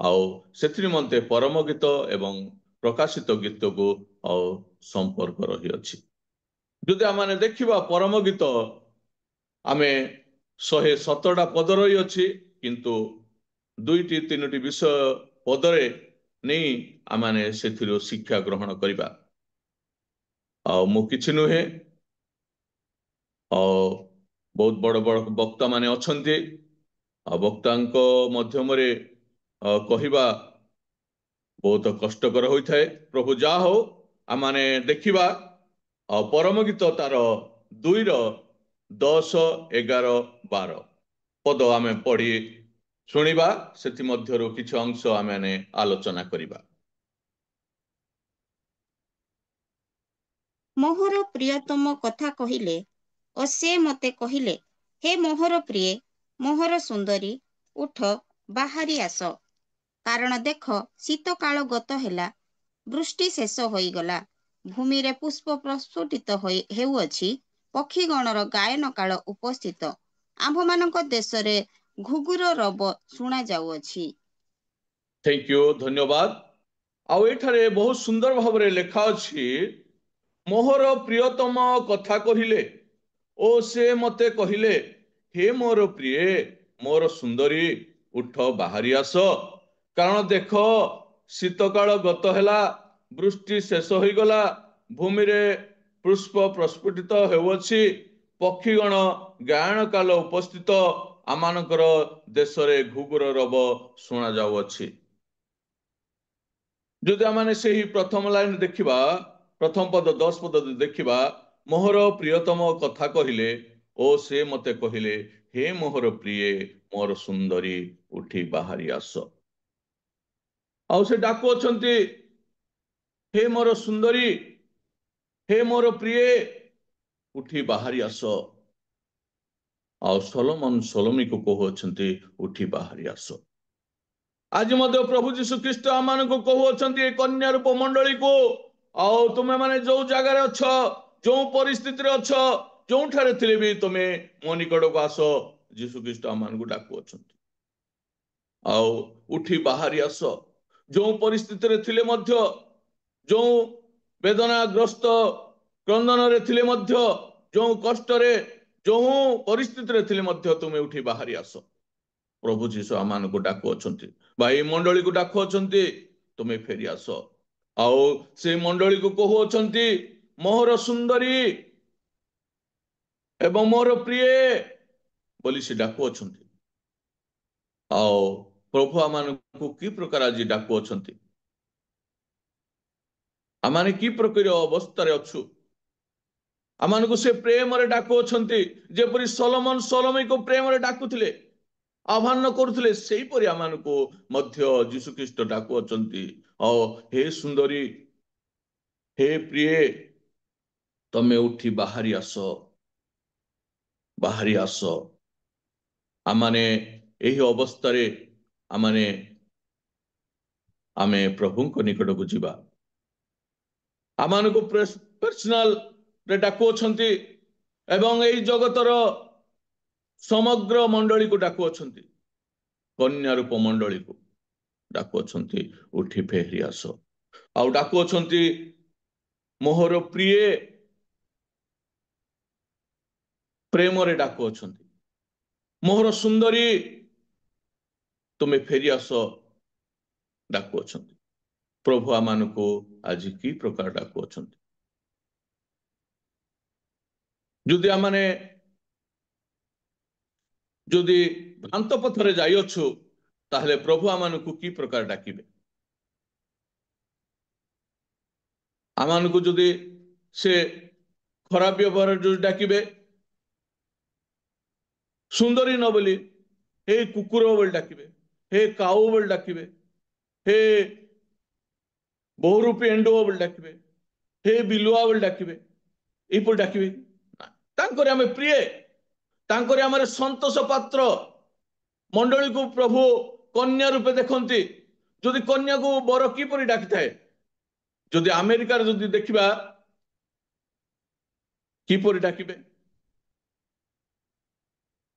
ଆଉ ସେଥି ନିମନ୍ତେ ପରମ ଗୀତ ଏବଂ ପ୍ରକାଶିତ ଗୀତକୁ ଆଉ ସମ୍ପର୍କ ରହିଅଛି। ଯଦି ଆମେ ଦେଖିବା ପରମ ଗୀତ, ଆମେ 117ଟା ପଦ ରହିଅଛି, କିନ୍ତୁ 2-3ଟି ବିଷୟ ପଦରେ ନେଇ ଆମେ ସେଥିରୁ ଶିକ୍ଷା ଗ୍ରହଣ କରିବା। ଆଉ ମୁଁ କିଛି ନୁହେଁ, ଆଉ ବହୁତ ବଡ଼ ବଡ଼ ବକ୍ତା ମାନେ ଅଛନ୍ତି, ଆଉ ବକ୍ତାଙ୍କ ମଧ୍ୟମରେ କହିବା ବହୁତ କଷ୍ଟକର ହୋଇଥାଏ। ପ୍ରଭୁ ଯାହା ହଉ, ଆମେ ଦେଖିବା ଆଉ ପରମ ଗୀତ ତାର 2:10-11-12 ପଦ ଆମେ ପଢି ଶୁଣିବା। ସେଥିମଧ୍ୟରୁ କିଛି ଅଂଶ ଆମେ ଆଲୋଚନା କରିବା। ମୋହର ପ୍ରିୟତମ କଥା କହିଲେ ଓ ସେ ମୋତେ କହିଲେ, ହେ ମୋହର ପ୍ରିୟେ, ମୋହର ସୁନ୍ଦରୀ, ଉଠ ବାହାରି ଆସ। କାରଣ ଦେଖ, ଶୀତକାଳ ଗତ ହେଲା, ବୃଷ୍ଟି ଶେଷ ହୋଇଗଲା, ଭୂମିରେ ପୁଷ୍ପ ପ୍ରସ୍ଫୁଟିତ ହେଉଅଛି, ପକ୍ଷୀଗଣର ଗାୟନ କାଳ ଉପସ୍ଥିତ, ଆମ୍ଭମାନଙ୍କ ଦେଶରେ ଘୁଘୁର ରବ ଶୁଣା ଯାଉଅଛି। थैंक यू धन्यवाद। ଆଉ ଏଠାରେ ବହୁତ ସୁନ୍ଦର ଭାବରେ ଲେଖା ଅଛି, ମୋହର ପ୍ରିୟତମ କଥା କହିଲେ ଓ ସେ ମତେ କହିଲେ, ହେ ମୋର ପ୍ରିୟ, ମୋର ସୁନ୍ଦରୀ, ଉଠ ବାହାରି ଆସ, କାରଣ ଦେଖ ଶୀତକାଳ ଗତ ହେଲା, ବୃଷ୍ଟି ଶେଷ ହୋଇଗଲା, ଭୂମିରେ ପୁଷ୍ପ ପ୍ରସ୍ଫୁଟିତ ହେଉଅଛି, ପକ୍ଷୀଗଣ ଗାୟନ କାଳ ଉପସ୍ଥିତ, ଆମମାନଙ୍କର ଦେଶରେ ଘୁଘୁର ରବ ଶୁଣା ଯାଉଅଛି। ଯଦି ଆମେ ସେହି ପ୍ରଥମ ଲାଇନ ଦେଖିବା, ପ୍ରଥମ ପଦ 10 ପଦ ଦେଖିବା, ମୋହର ପ୍ରିୟତମ କଥା କହିଲେ ଓ ସେ ମତେ କହିଲେ, ହେ ମୋହର ପ୍ରିୟ, ମୋର ସୁନ୍ଦରୀ, ଉଠି ବାହାରି ଆସ। ଆଉ ସେ ଡାକୁଅଛନ୍ତି, ହେ ମୋର ସୁନ୍ଦରୀ, ହେ ମୋର ପ୍ରିୟ, ଉଠି ବାହାରି ଆସ। ଆଉ ସଲୋମନ ସଲୋମୀକୁ କହୁଅଛନ୍ତି, ଉଠି ବାହାରି ଆସ। ଆଜି ମଧ୍ୟ ପ୍ରଭୁ ଯୀଶୁ ଖ୍ରୀଷ୍ଟ ଆମମାନଙ୍କୁ କହୁଅଛନ୍ତି, ଏ କନ୍ୟା ରୂପ ମଣ୍ଡଳୀକୁ, ଆଉ ତୁମେ ମାନେ ଯୋଉ ଜାଗାରେ ଅଛ, ଯୋଉ ପରିସ୍ଥିତିରେ ଅଛ, ଯୋଉଠାରେ ଥିଲେ ବି ତୁମେ ମୋ ନିକଟକୁ ଆସ, ଯୀଶୁ ଖ୍ରୀଷ୍ଟ ଆମମାନଙ୍କୁ ଡାକୁଅଛନ୍ତି। ଆଉ ଉଠି ବାହାରି ଆସ। ଯୋଉ ପରିସ୍ଥିତିରେ ଥିଲେ ମଧ୍ୟ, ଯୋଉ ବେଦନାଗ୍ରସ୍ତ କ୍ରନ୍ଦନରେ ଥିଲେ ମଧ୍ୟ, ଯୋଉ କଷ୍ଟରେ, ଯୋଉ ପରିସ୍ଥିତିରେ ଥିଲେ ମଧ୍ୟ ତୁମେ ଉଠି ବାହାରି ଆସ। ପ୍ରଭୁ ଯୀଶୁ ଆମମାନଙ୍କୁ ଡାକୁଅଛନ୍ତି, ବା ଏଇ ମଣ୍ଡଳୀକୁ ଡାକୁଅଛନ୍ତି, ତୁମେ ଫେରି ଆସ। ଆଉ ସେ ମଣ୍ଡଳୀକୁ କହୁଅଛନ୍ତି, ମୋହର ସୁନ୍ଦରୀ ଏବଂ ମୋର ପ୍ରିୟ ବୋଲି ସେ ଡାକୁଅଛନ୍ତି। ଆଉ ପ୍ରଭୁ ଆମମାନଙ୍କୁ କି ପ୍ରକାର ଆଜି ଡାକୁଅଛନ୍ତି, ଆମେ କି ପ୍ରକାର ଅବସ୍ଥାରେ ଅଛୁ, ଆମମାନଙ୍କୁ ସେ ପ୍ରେମରେ ଡାକୁଅଛନ୍ତି, ଯେପରି ସଲୋମନ ସଲୋମୀକୁ ପ୍ରେମରେ ଡାକୁଥିଲେ, ଆହ୍ୱାନ କରୁଥିଲେ, ସେହିପରି ଆମମାନଙ୍କୁ ମଧ୍ୟ ଯୀଶୁ ଖ୍ରୀଷ୍ଟ ଡାକୁଅଛନ୍ତି। ଆଉ ହେ ସୁନ୍ଦରୀ, ହେ ପ୍ରିୟ, ତମେ ଉଠି ବାହାରି ଆସ, ବାହାରି ଆସ। ଆମମାନେ ଏହି ଅବସ୍ଥାରେ ଆମେ ପ୍ରଭୁଙ୍କ ନିକଟକୁ ଯିବା। ଆମମାନଙ୍କୁ ପର୍ସନାଲ ଡାକୁଅଛନ୍ତି ଏବଂ ଏହି ଜଗତର ସମଗ୍ର ମଣ୍ଡଳୀକୁ ଡାକୁଅଛନ୍ତି, କନ୍ୟା ରୂପ ମଣ୍ଡଳୀକୁ ଡାକୁଅଛନ୍ତି, ଉଠି ଫେରି ଆସ। ଆଉ ଡାକୁଅଛନ୍ତି, ମୋହର ପ୍ରିୟ, ପ୍ରେମରେ ଡାକୁଅଛନ୍ତି, ମୋହର ସୁନ୍ଦରୀ, ତୁମେ ଫେରି ଆସ ଡାକୁଅଛନ୍ତି। ପ୍ରଭୁ ଆମମାନଙ୍କୁ ଆଜି କି ପ୍ରକାର ଡାକୁଅଛନ୍ତି। ଯଦି ଭ୍ରାନ୍ତ ପଥରେ ଯାଇଅଛୁ, ତାହେଲେ ପ୍ରଭୁ ଆମମାନଙ୍କୁ କି ପ୍ରକାର ଡାକିବେ। ଆମମାନଙ୍କୁ ଯଦି ସେ ଖରାପ ବ୍ୟବହାର ଯଦି ଡାକିବେ, ସୁନ୍ଦରୀ ନ ବୋଲି ହେ କୁକୁର ବୋଲି ଡାକିବେ, ହେ କାଉ ବୋଲି ଡାକିବେ, ହେ ବହୁରୂପୀ ଏଣ୍ଡୁଅ ବୋଲି ଡାକିବେ, ହେ ବିଲୁଆ ବୋଲି ଡାକିବେ, ଏହିପରି ଡାକିବେ। ତାଙ୍କରେ ଆମେ ପ୍ରିୟ, ତାଙ୍କରେ ଆମର ସନ୍ତୋଷ ପାତ୍ର। ମଣ୍ଡଳୀକୁ ପ୍ରଭୁ କନ୍ୟା ରୂପେ ଦେଖନ୍ତି। ଯଦି କନ୍ୟାକୁ ବର କିପରି ଡାକିଥାଏ, ଯଦି ଆମେରିକାରେ ଯଦି ଦେଖିବା, କିପରି ଡାକିବେ?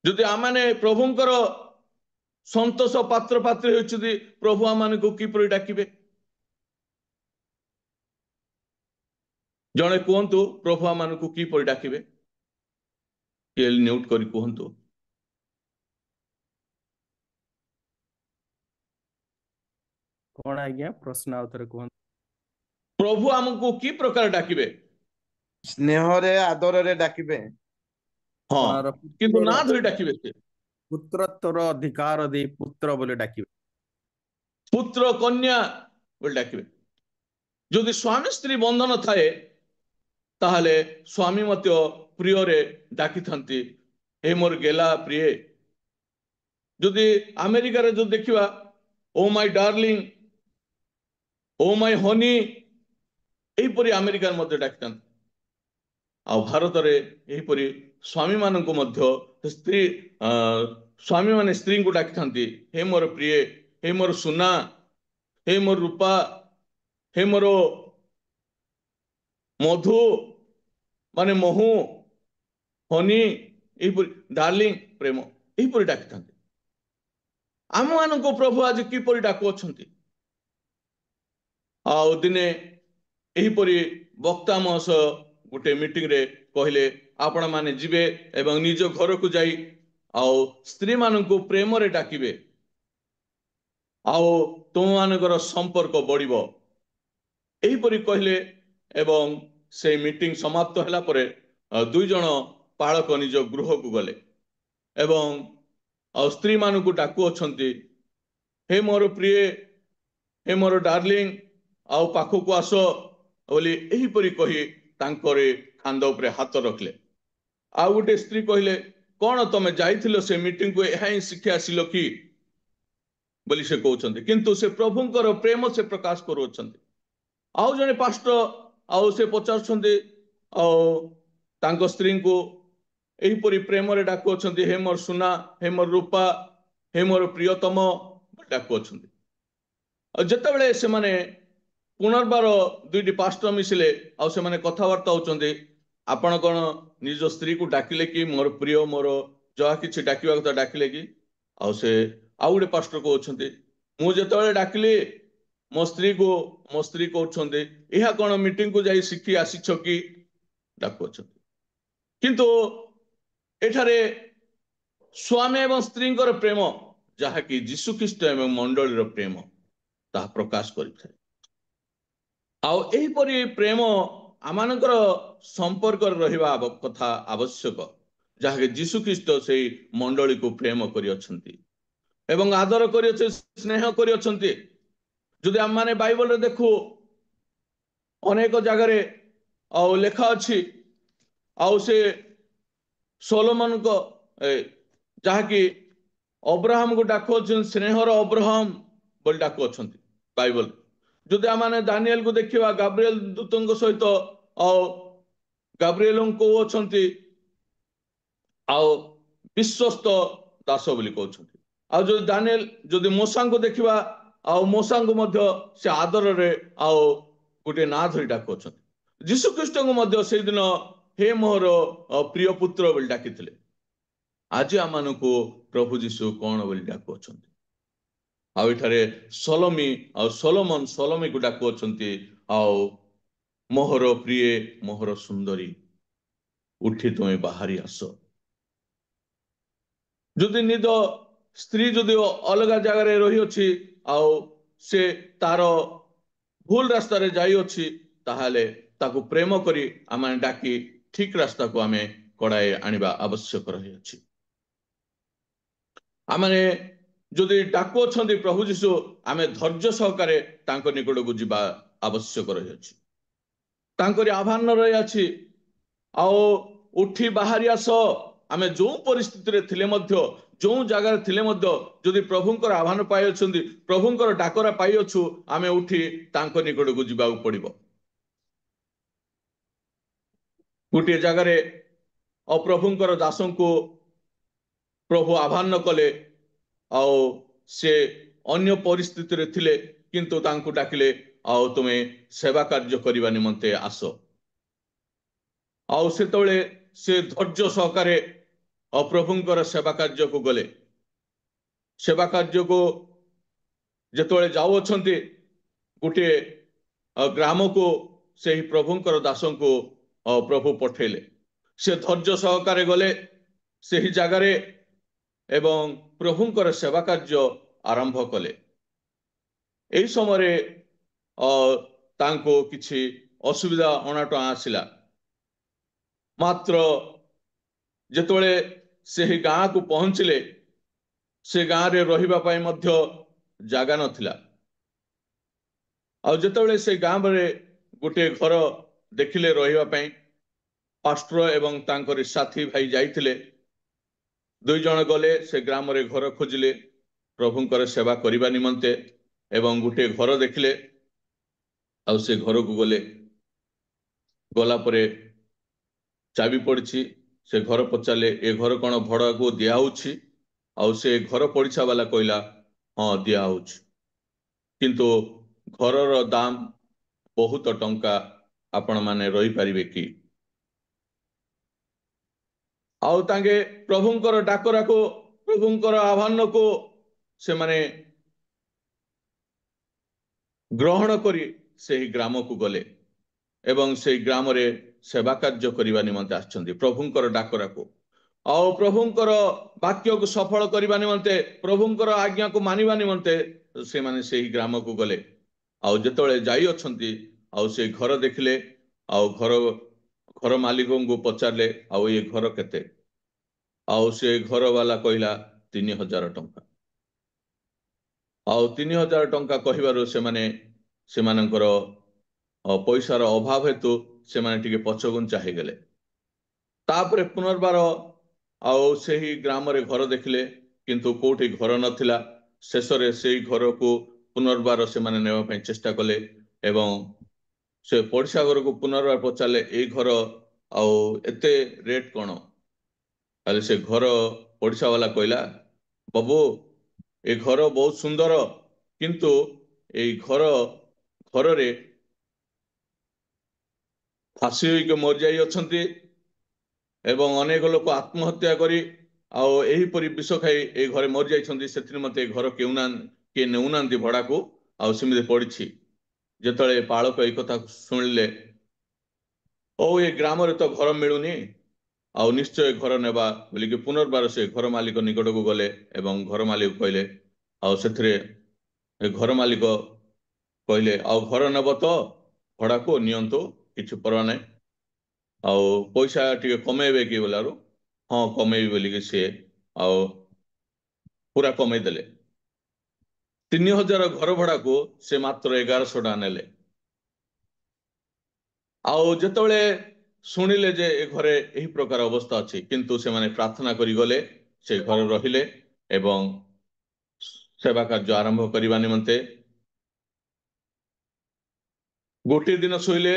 ଯଦି ଆମମାନେ ପ୍ରଭୁଙ୍କର ସନ୍ତୋଷ ପାତ୍ର ପାତ୍ରୀ ହେଉଛନ୍ତି, ପ୍ରଭୁ ଆମମାନଙ୍କୁ କିପରି ଡାକିବେ? ଜଣେ କୁହନ୍ତୁ, ପ୍ରଭୁ ଆମମାନଙ୍କୁ କିପରି ଡାକିବେ? ନ୍ୟୁଟ କରି କୁହନ୍ତୁ। କଣ ଆଜ୍ଞା, ପ୍ରଶ୍ନ ଆଉ ଥରେ କୁହନ୍ତୁ। ପ୍ରଭୁ ଆମକୁ କି ପ୍ରକାର ଡାକିବେ? ସ୍ନେହରେ ଆଦରରେ ଡାକିବେ। ହଁ, ଆପଣଙ୍କର କିନ୍ତୁ ନା ଧରି ଡାକିବେ। ସେ ପୁତ୍ରତ୍ୱର ଅଧିକାର ଦେଇ ପୁତ୍ର ବୋଲି ଡାକିବେ। ପୁତ୍ର କନ୍ୟା ବୋଲି ଡାକିବେ। ଯଦି ସ୍ୱାମୀ ସ୍ତ୍ରୀ ବନ୍ଧନ ଥାଏ, ତାହେଲେ ସ୍ୱାମୀ ମଧ୍ୟ ପ୍ରିୟରେ ଡାକିଥାନ୍ତି, ହେ ମୋର ଗେଲା ପ୍ରିୟ। ଯଦି ଆମେରିକାରେ ଯଦି ଦେଖିବା, ଓ ମାଇ ଡାର୍ଲିଂ, ଓ ମାଇ ହନି, ଏହିପରି ଆମେରିକାରେ ମଧ୍ୟ ଡାକିଥାନ୍ତି। ଆଉ ଭାରତରେ ଏହିପରି ସ୍ୱାମୀ ମାନଙ୍କୁ ମଧ୍ୟ ସ୍ୱାମୀ ମାନେ ସ୍ତ୍ରୀଙ୍କୁ ଡାକିଥାନ୍ତି, ହେ ମୋର ପ୍ରିୟ, ହେ ମୋର ସୁନା, ହେ ମୋର ରୂପା, ହେ ମୋର ମଧୁ ମାନେ ମହୁ, ହନି, ଏହିପରି ଡାର୍ଲିଂ ପ୍ରେମ ଏହିପରି ଡାକିଥାନ୍ତି। ଆମମାନଙ୍କୁ ପ୍ରଭୁ ଆଜି କିପରି ଡାକୁଅଛନ୍ତି? ଆଉ ଦିନେ ଏହିପରି ବକ୍ତା ମୋ ସହ ଗୋଟେ ମିଟିଂରେ କହିଲେ, ଆପଣ ମାନେ ଯିବେ ଏବଂ ନିଜ ଘରକୁ ଯାଇ ଆଉ ସ୍ତ୍ରୀ ମାନଙ୍କୁ ପ୍ରେମରେ ଡାକିବେ ଆଉ ତୁମମାନଙ୍କର ସମ୍ପର୍କ ବଢିବ, ଏହିପରି କହିଲେ। ଏବଂ ସେ ମିଟିଂ ସମାପ୍ତ ହେଲା ପରେ ଦୁଇ ଜଣ ପାଳକ ନିଜ ଗୃହକୁ ଗଲେ ଏବଂ ଆଉ ସ୍ତ୍ରୀ ମାନଙ୍କୁ ଡାକୁଅଛନ୍ତି, ହେ ମୋର ପ୍ରିୟ, ହେ ମୋର ଡାର୍ଲିଂ, ଆଉ ପାଖକୁ ଆସ ବୋଲି ଏହିପରି କହି ତାଙ୍କରେ କାନ୍ଧ ଉପରେ ହାତ ରଖିଲେ। ଆଉ ଗୋଟେ ସ୍ତ୍ରୀ କହିଲେ, କଣ ତମେ ଯାଇଥିଲ ସେ ମିଟିଂକୁ, ଏହା ହିଁ ଶିଖି ଆସିଲ କି ବୋଲି ସେ କହୁଛନ୍ତି। କିନ୍ତୁ ସେ ପ୍ରଭୁଙ୍କର ପ୍ରେମ ସେ ପ୍ରକାଶ କରୁଅଛନ୍ତି। ଆଉ ଜଣେ ପାଷ୍ଟର ଆଉ ସେ ପଚାରୁଛନ୍ତି ଆଉ ତାଙ୍କ ସ୍ତ୍ରୀଙ୍କୁ ଏହିପରି ପ୍ରେମରେ ଡାକୁଅଛନ୍ତି, ହେ ମୋର ସୁନା, ହେ ମୋର ରୂପା, ହେ ମୋର ପ୍ରିୟତମ ଡାକୁଅଛନ୍ତି। ଆଉ ଯେତେବେଳେ ସେମାନେ ପୁନର୍ବାର ଦୁଇଟି ପାଷ୍ଟର ମିଶିଲେ ଆଉ ସେମାନେ କଥାବାର୍ତ୍ତା ହଉଛନ୍ତି, ଆପଣ କଣ ନିଜ ସ୍ତ୍ରୀକୁ ଡାକିଲେ କି ମୋର ପ୍ରିୟ, ମୋର ଯାହା କିଛି ଡାକିବା କଥା ଡାକିଲେ କି? ଆଉ ସେ ଆଉ ଗୋଟେ ପାଷ୍ଟର କହୁଛନ୍ତି, ମୁଁ ଯେତେବେଳେ ଡାକିଲି ମୋ ସ୍ତ୍ରୀକୁ, ମୋ ସ୍ତ୍ରୀ କହୁଛନ୍ତି, ଏହା କଣ ମିଟିଂକୁ ଯାଇ ଶିଖି ଆସିଛ କି ଡାକୁଅଛନ୍ତି। କିନ୍ତୁ ଏଠାରେ ସ୍ୱାମୀ ଏବଂ ସ୍ତ୍ରୀଙ୍କର ପ୍ରେମ, ଯାହାକି ଯୀଶୁଖ୍ରୀଷ୍ଟ ଏବଂ ମଣ୍ଡଳୀର ପ୍ରେମ, ତାହା ପ୍ରକାଶ କରିଥାଏ। ଆଉ ଏହିପରି ପ୍ରେମ ଆମମାନଙ୍କର ସମ୍ପର୍କରେ ରହିବା କଥା ଆବଶ୍ୟକ, ଯାହାକି ଯୀଶୁଖ୍ରୀଷ୍ଟ ସେଇ ମଣ୍ଡଳୀକୁ ପ୍ରେମ କରିଅଛନ୍ତି ଏବଂ ଆଦର କରିଅଛନ୍ତି, ସ୍ନେହ କରିଅଛନ୍ତି। ଯଦି ଆମମାନେ ବାଇବଲରେ ଦେଖୁ, ଅନେକ ଜାଗାରେ ଆଉ ଲେଖା ଅଛି, ଆଉ ସେ ସୋଲୋମନଙ୍କ ଯାହାକି ଅବ୍ରାହମକୁ ଡାକୁଅଛନ୍ତି ସ୍ନେହର ଅବ୍ରାହମ ବୋଲି ଡାକୁଅଛନ୍ତି ବାଇବଲ। ଯଦି ଆମମାନେ ଦାନିଏଲକୁ ଦେଖିବା, ଗାବ୍ରିଏଲ ଦୂତଙ୍କ ସହିତ ଆଉ ଗାବ୍ରିଏଲଙ୍କୁ କହୁଅଛନ୍ତି ଆଉ ବିଶ୍ୱସ୍ତ ଦାସ ବୋଲି କହୁଛନ୍ତି। ଆଉ ଯଦି ଦାନିଏଲ, ଯଦି ମୂଷାଙ୍କୁ ଦେଖିବା, ଆଉ ମୂଷାଙ୍କୁ ମଧ୍ୟ ସେ ଆଦରରେ ଆଉ ଗୋଟେ ନାଁ ଧରି ଡାକୁଅଛନ୍ତି। ଯୀଶୁଖ୍ରୀଷ୍ଟଙ୍କୁ ମଧ୍ୟ ସେଇଦିନ ହେ ମୋର ପ୍ରିୟ ପୁତ୍ର ବୋଲି ଡାକିଥିଲେ। ଆଜି ଆମମାନଙ୍କୁ ପ୍ରଭୁ ଯୀଶୁ କଣ ବୋଲି ଡାକୁଅଛନ୍ତି? ଆଉ ଏଠାରେ ସଲୋମୀ ଆଉ ସଲୋମନ ସଲୋମୀକୁ ଡାକୁଅଛନ୍ତି, ଆଉ ମୋହର ପ୍ରିୟ, ମୋହର ସୁନ୍ଦରୀ, ଉଠି ତୁମେ ବାହାରି ଆସ। ଯଦି ନିଜ ସ୍ତ୍ରୀ ଯଦି ଅଲଗା ଜାଗାରେ ରହିଅଛି ଆଉ ସେ ତାର ଭୁଲ ରାସ୍ତାରେ ଯାଇଅଛି, ତାହେଲେ ତାକୁ ପ୍ରେମ କରି ଆମେ ଡାକି ଠିକ ରାସ୍ତାକୁ ଆମେ କଢାଇ ଆଣିବା ଆବଶ୍ୟକ ରହିଅଛି। ଆମେ ଯଦି ଡାକୁଅଛନ୍ତି ପ୍ରଭୁ ଯୀଶୁ, ଆମେ ଧୈର୍ଯ୍ୟ ସହକାରେ ତାଙ୍କ ନିକଟକୁ ଯିବା ଆବଶ୍ୟକ ରହିଅଛି। ତାଙ୍କରି ଆହ୍ୱାନ ରହିଅଛି, ଆଉ ଉଠି ବାହାରି ଆସ। ଆମେ ଯୋଉ ପରିସ୍ଥିତିରେ ଥିଲେ ମଧ୍ୟ, ଯୋଉ ଜାଗାରେ ଥିଲେ ମଧ୍ୟ, ଯଦି ପ୍ରଭୁଙ୍କର ଆହ୍ୱାନ ପାଇଅଛନ୍ତି, ପ୍ରଭୁଙ୍କର ଡାକରା ପାଇଅଛୁ, ଆମେ ଉଠି ତାଙ୍କ ନିକଟକୁ ଯିବାକୁ ପଡିବ। ଗୋଟିଏ ଜାଗାରେ ଅପ୍ରଭୁଙ୍କର ଦାସଙ୍କୁ ପ୍ରଭୁ ଆହ୍ୱାନ କଲେ, ଆଉ ସେ ଅନ୍ୟ ପରିସ୍ଥିତିରେ ଥିଲେ, କିନ୍ତୁ ତାଙ୍କୁ ଡାକିଲେ, ଆଉ ତୁମେ ସେବା କାର୍ଯ୍ୟ କରିବା ନିମନ୍ତେ ଆସ। ଆଉ ସେତେବେଳେ ସେ ଧୈର୍ଯ୍ୟ ସହକାରେ ଅପ୍ରଭୁଙ୍କର ସେବା କାର୍ଯ୍ୟକୁ ଗଲେ। ସେବା କାର୍ଯ୍ୟକୁ ଯେତେବେଳେ ଯାଉଅଛନ୍ତି, ଗୋଟିଏ ଗ୍ରାମକୁ ସେହି ପ୍ରଭୁଙ୍କର ଦାସଙ୍କୁ ପ୍ରଭୁ ପଠେଇଲେ। ସେ ଧୈର୍ଯ୍ୟ ସହକାରେ ଗଲେ ସେହି ଜାଗାରେ ଏବଂ ପ୍ରଭୁଙ୍କର ସେବା କାର୍ଯ୍ୟ ଆରମ୍ଭ କଲେ। ଏହି ସମୟରେ ତାଙ୍କୁ କିଛି ଅସୁବିଧା ଅଣାଟଣା ଆସିଲା। ମାତ୍ର ଯେତେବେଳେ ସେହି ଗାଁକୁ ପହଞ୍ଚିଲେ, ସେ ଗାଁରେ ରହିବା ପାଇଁ ମଧ୍ୟ ଜାଗା ନଥିଲା। ଆଉ ଯେତେବେଳେ ସେ ଗାଁରେ ଗୋଟିଏ ଘର ଦେଖିଲେ ରହିବା ପାଇଁ, ପାଷ୍ଟର ଏବଂ ତାଙ୍କର ସାଥୀ ଭାଇ ଯାଇଥିଲେ। ଦୁଇ ଜଣ ଗଲେ ସେ ଗ୍ରାମରେ ଘର ଖୋଜିଲେ ପ୍ରଭୁଙ୍କର ସେବା କରିବା ନିମନ୍ତେ, ଏବଂ ଗୋଟିଏ ଘର ଦେଖିଲେ। ଆଉ ସେ ଘରକୁ ଗଲେ। ଗଲା ପରେ ଚାବି ପଡ଼ିଛି। ସେ ଘର ପଚାରିଲେ, ଏ ଘର କଣ ଭଡ଼ାକୁ ଦିଆହଉଛି? ଆଉ ସେ ଘର ପଡ଼ିଶା ବାଲା କହିଲା, ହଁ ଦିଆହଉଛି, କିନ୍ତୁ ଘରର ଦାମ ବହୁତ ଟଙ୍କା, ଆପଣ ମାନେ ରହିପାରିବେ କି? ଆଉ ତାଙ୍କେ ପ୍ରଭୁଙ୍କର ଡାକରାକୁ ପ୍ରଭୁଙ୍କର ଆହ୍ୱାନକୁ ସେମାନେ ଗ୍ରହଣ କରି ସେହି ଗ୍ରାମକୁ ଗଲେ ଏବଂ ସେହି ଗ୍ରାମରେ ସେବା କାର୍ଯ୍ୟ କରିବା ନିମନ୍ତେ ଆସିଛନ୍ତି ପ୍ରଭୁଙ୍କର ଡାକରାକୁ। ଆଉ ପ୍ରଭୁଙ୍କର ବାକ୍ୟକୁ ସଫଳ କରିବା ନିମନ୍ତେ ପ୍ରଭୁଙ୍କର ଆଜ୍ଞାକୁ ମାନିବା ନିମନ୍ତେ ସେମାନେ ସେହି ଗ୍ରାମକୁ ଗଲେ। ଆଉ ଯେତେବେଳେ ଯାଇ ଅଛନ୍ତି ଆଉ ସେ ଘର ଦେଖିଲେ ଆଉ ଘର ମାଲିକଙ୍କୁ ପଚାରିଲେ ଆଉ ଏ ଘର କେତେ? ଆଉ ସେ ଘର ବାଲା କହିଲା 3000 ଟଙ୍କା। ଆଉ 3000 ଟଙ୍କା କହିବାରୁ ସେମାନଙ୍କର ପଇସାର ଅଭାବ ହେତୁ ସେମାନେ ଟିକେ ପଛଘୁଞ୍ଚା ହେଇଗଲେ। ତାପରେ ପୁନର୍ବାର ଆଉ ସେହି ଗ୍ରାମରେ ଘର ଦେଖିଲେ କିନ୍ତୁ କୋଉଠି ଘର ନଥିଲା। ଶେଷରେ ସେଇ ଘରକୁ ପୁନର୍ବାର ସେମାନେ ନେବା ପାଇଁ ଚେଷ୍ଟା କଲେ ଏବଂ ସେ ପଡ଼ିଶା ଘରକୁ ପୁନର୍ବାର ପଚାରିଲେ ଏଇ ଘର ଆଉ ଏତେ ରେଟ୍ କ'ଣ? ତାହେଲେ ସେ ଘର ପଡ଼ିଶା ବାଲା କହିଲା ବାବୁ ଏ ଘର ବହୁତ ସୁନ୍ଦର କିନ୍ତୁ ଏଇ ଘରରେ ଫାଶୀ ହୋଇକି ମରିଯାଇ ଅଛନ୍ତି ଏବଂ ଅନେକ ଲୋକ ଆତ୍ମହତ୍ୟା କରି ଆଉ ଏହିପରି ବିଷ ଖାଇ ଏଇ ଘରେ ମରିଯାଇଛନ୍ତି। ସେଥିରେ ମତେ ଏ ଘର କିଏ ନେଉନାହାନ୍ତି ଭଡ଼ାକୁ ଆଉ ସେମିତି ପଡ଼ିଛି। ଯେତେବେଳେ ପାଳକ ଏଇ କଥା ଶୁଣିଲେ ଓ ଏ ଗ୍ରାମରେ ତ ଘର ମିଳୁନି ଆଉ ନିଶ୍ଚୟ ଘର ନେବା ବୋଲିକି ପୁନର୍ବାର ସେ ଘର ମାଲିକ ନିକଟକୁ ଗଲେ ଏବଂ ଘର ମାଲିକ କହିଲେ ଆଉ ସେଥିରେ ଏ ଘର ମାଲିକ କହିଲେ ଆଉ ଘର ନେବ ତ ଭଡ଼ାକୁ ନିଅନ୍ତୁ କିଛି ପରବା ନାହିଁ ଆଉ ପଇସା ଟିକେ କମେଇବେ କି ବୋଲାରୁ ହଁ କମେଇବି ବୋଲିକି ସିଏ ଆଉ ପୁରା କମେଇ ଦେଲେ। 3000 ଘର ଭଡ଼ାକୁ ସେ ମାତ୍ର 1100 ଟଙ୍କା ନେଲେ। ଆଉ ଯେତେବେଳେ ଶୁଣିଲେ ଯେ ଏ ଘରେ ଏହି ପ୍ରକାର ଅବସ୍ଥା ଅଛି କିନ୍ତୁ ସେମାନେ ପ୍ରାର୍ଥନା କରି ଗଲେ ସେ ଘରେ ରହିଲେ ଏବଂ ସେବା କାର୍ଯ୍ୟ ଆରମ୍ଭ କରିବା ନିମନ୍ତେ ଗୋଟିଏ ଦିନ ଶୋଇଲେ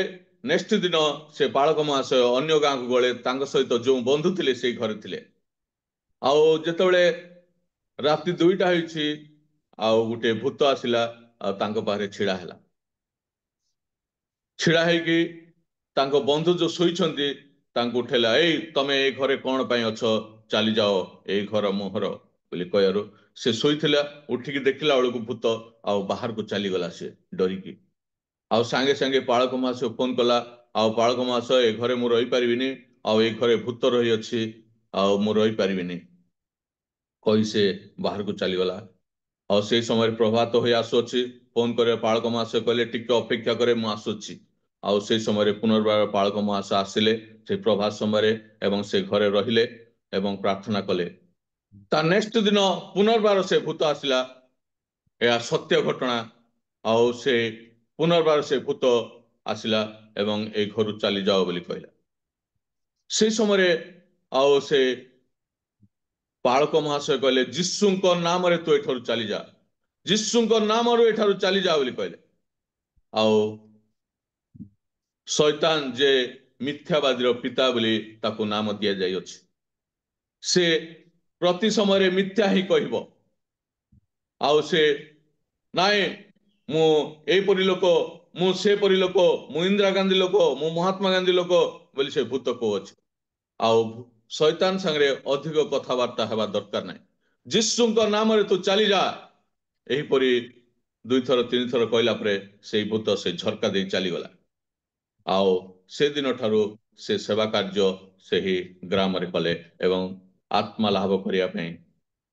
ନେକ୍ସଟ ଦିନ ସେ ବାଳକ ମହାଶୟ ଅନ୍ୟ ଗାଁକୁ ଗଲେ। ତାଙ୍କ ସହିତ ଯେଉଁ ବନ୍ଧୁ ଥିଲେ ସେଇ ଘରେ ଥିଲେ। ଆଉ ଯେତେବେଳେ ରାତି 2ଟା ହେଇଛି ଆଉ ଗୋଟେ ଭୂତ ଆସିଲା ଆଉ ତାଙ୍କ ପାଖରେ ଛିଡ଼ା ହେଲା। ଛିଡ଼ା ହେଇକି ତାଙ୍କ ବନ୍ଧୁ ଯୋଉ ଶୋଇଛନ୍ତି ତାଙ୍କୁ ଉଠେଇଲା ଏଇ ତମେ ଏଇ ଘରେ କ'ଣ ପାଇଁ ଅଛ ଚାଲିଯାଅ ଏଇ ଘର ମୋହର ବୋଲି କହିବାରୁ ସେ ଶୋଇଥିଲା ଉଠିକି ଦେଖିଲା ବେଳକୁ ଭୂତ ଆଉ ବାହାରକୁ ଚାଲିଗଲା ସେ ଡରିକି। ଆଉ ସାଙ୍ଗେ ସାଙ୍ଗେ ପାଳକ ମହାଶୟ ଫୋନ କଲା ଆଉ ପାଳକ ମହାଶୟ ଏ ଘରେ ମୁଁ ରହିପାରିବିନି ଆଉ ଏ ଘରେ ଭୂତ ରହିଅଛି ଆଉ ମୁଁ ରହିପାରିବିନି କହି ସେ ବାହାରକୁ ଚାଲିଗଲା। ଆଉ ସେଇ ସମୟରେ ପ୍ରଭାତ ହୋଇ ଆସୁଅଛି। ଫୋନ କରିବା ପାଳକ ମହାଶୟ କହିଲେ ଟିକେ ଅପେକ୍ଷା କରେ ମୁଁ ଆସୁଛି। ଆଉ ସେଇ ସମୟରେ ପୁନର୍ବାର ପାଳକ ମହାଶୟ ଆସିଲେ ସେ ପ୍ରଭାତ ସମୟରେ ଏବଂ ସେ ଘରେ ରହିଲେ ଏବଂ ପ୍ରାର୍ଥନା କଲେ। ତା ନେକ୍ସଟ ଦିନ ପୁନର୍ବାର ସେ ଭୂତ ଆସିଲା। ଏହା ସତ୍ୟ ଘଟଣା। ଆଉ ସେ ପୁନର୍ବାର ସେ ଭୂତ ଆସିଲା ଏବଂ ଏଇ ଘରୁ ଚାଲିଯାଅ ବୋଲି କହିଲା। ସେଇ ସମୟରେ ଆଉ ସେ ପାଳକ ମହାଶୟ କହିଲେ ଯୀଶୁଙ୍କ ନାମରେ ତୁ ଏଠାରୁ ଚାଲିଯା, ଯୀଶୁଙ୍କ ନାମରୁ ଏଠାରୁ ଚାଲିଯା ବୋଲି କହିଲେ। ଆଉ ଶୈତାନ ଯେ ମିଥ୍ୟାବାଦୀର ପିତା ବୋଲି ତାକୁ ନାମ ଦିଆଯାଇଅଛି। ସେ ପ୍ରତି ସମୟରେ ମିଥ୍ୟା ହିଁ କହିବ। ଆଉ ସେ ନାଇଁ ମୁଁ ଏଇପରି ଲୋକ, ମୁଁ ସେପରି ଲୋକ, ମୁଁ ଇନ୍ଦିରା ଗାନ୍ଧୀ ଲୋକ, ମୁଁ ମହାତ୍ମା ଗାନ୍ଧୀ ଲୋକ ବୋଲି ସେ ଭୂତ କହୁଅଛି। ଆଉ ଶୈତାନ ସାଙ୍ଗରେ ଅଧିକ କଥାବାର୍ତ୍ତା ହେବା ଦରକାର ନାହିଁ। ଯୀଶୁଙ୍କ ନାମରେ ତୁ ଚାଲିଯା ଏହିପରି 2 ଥର 3 ଥର କହିଲା ପରେ ସେଇ ଭୂତ ସେ ଝରକା ଦେଇ ଚାଲିଗଲା। ଆଉ ସେଦିନ ଠାରୁ ସେ ସେବା କାର୍ଯ୍ୟ ସେହି ଗ୍ରାମରେ କଲେ ଏବଂ ଆତ୍ମା ଲାଭ କରିବା ପାଇଁ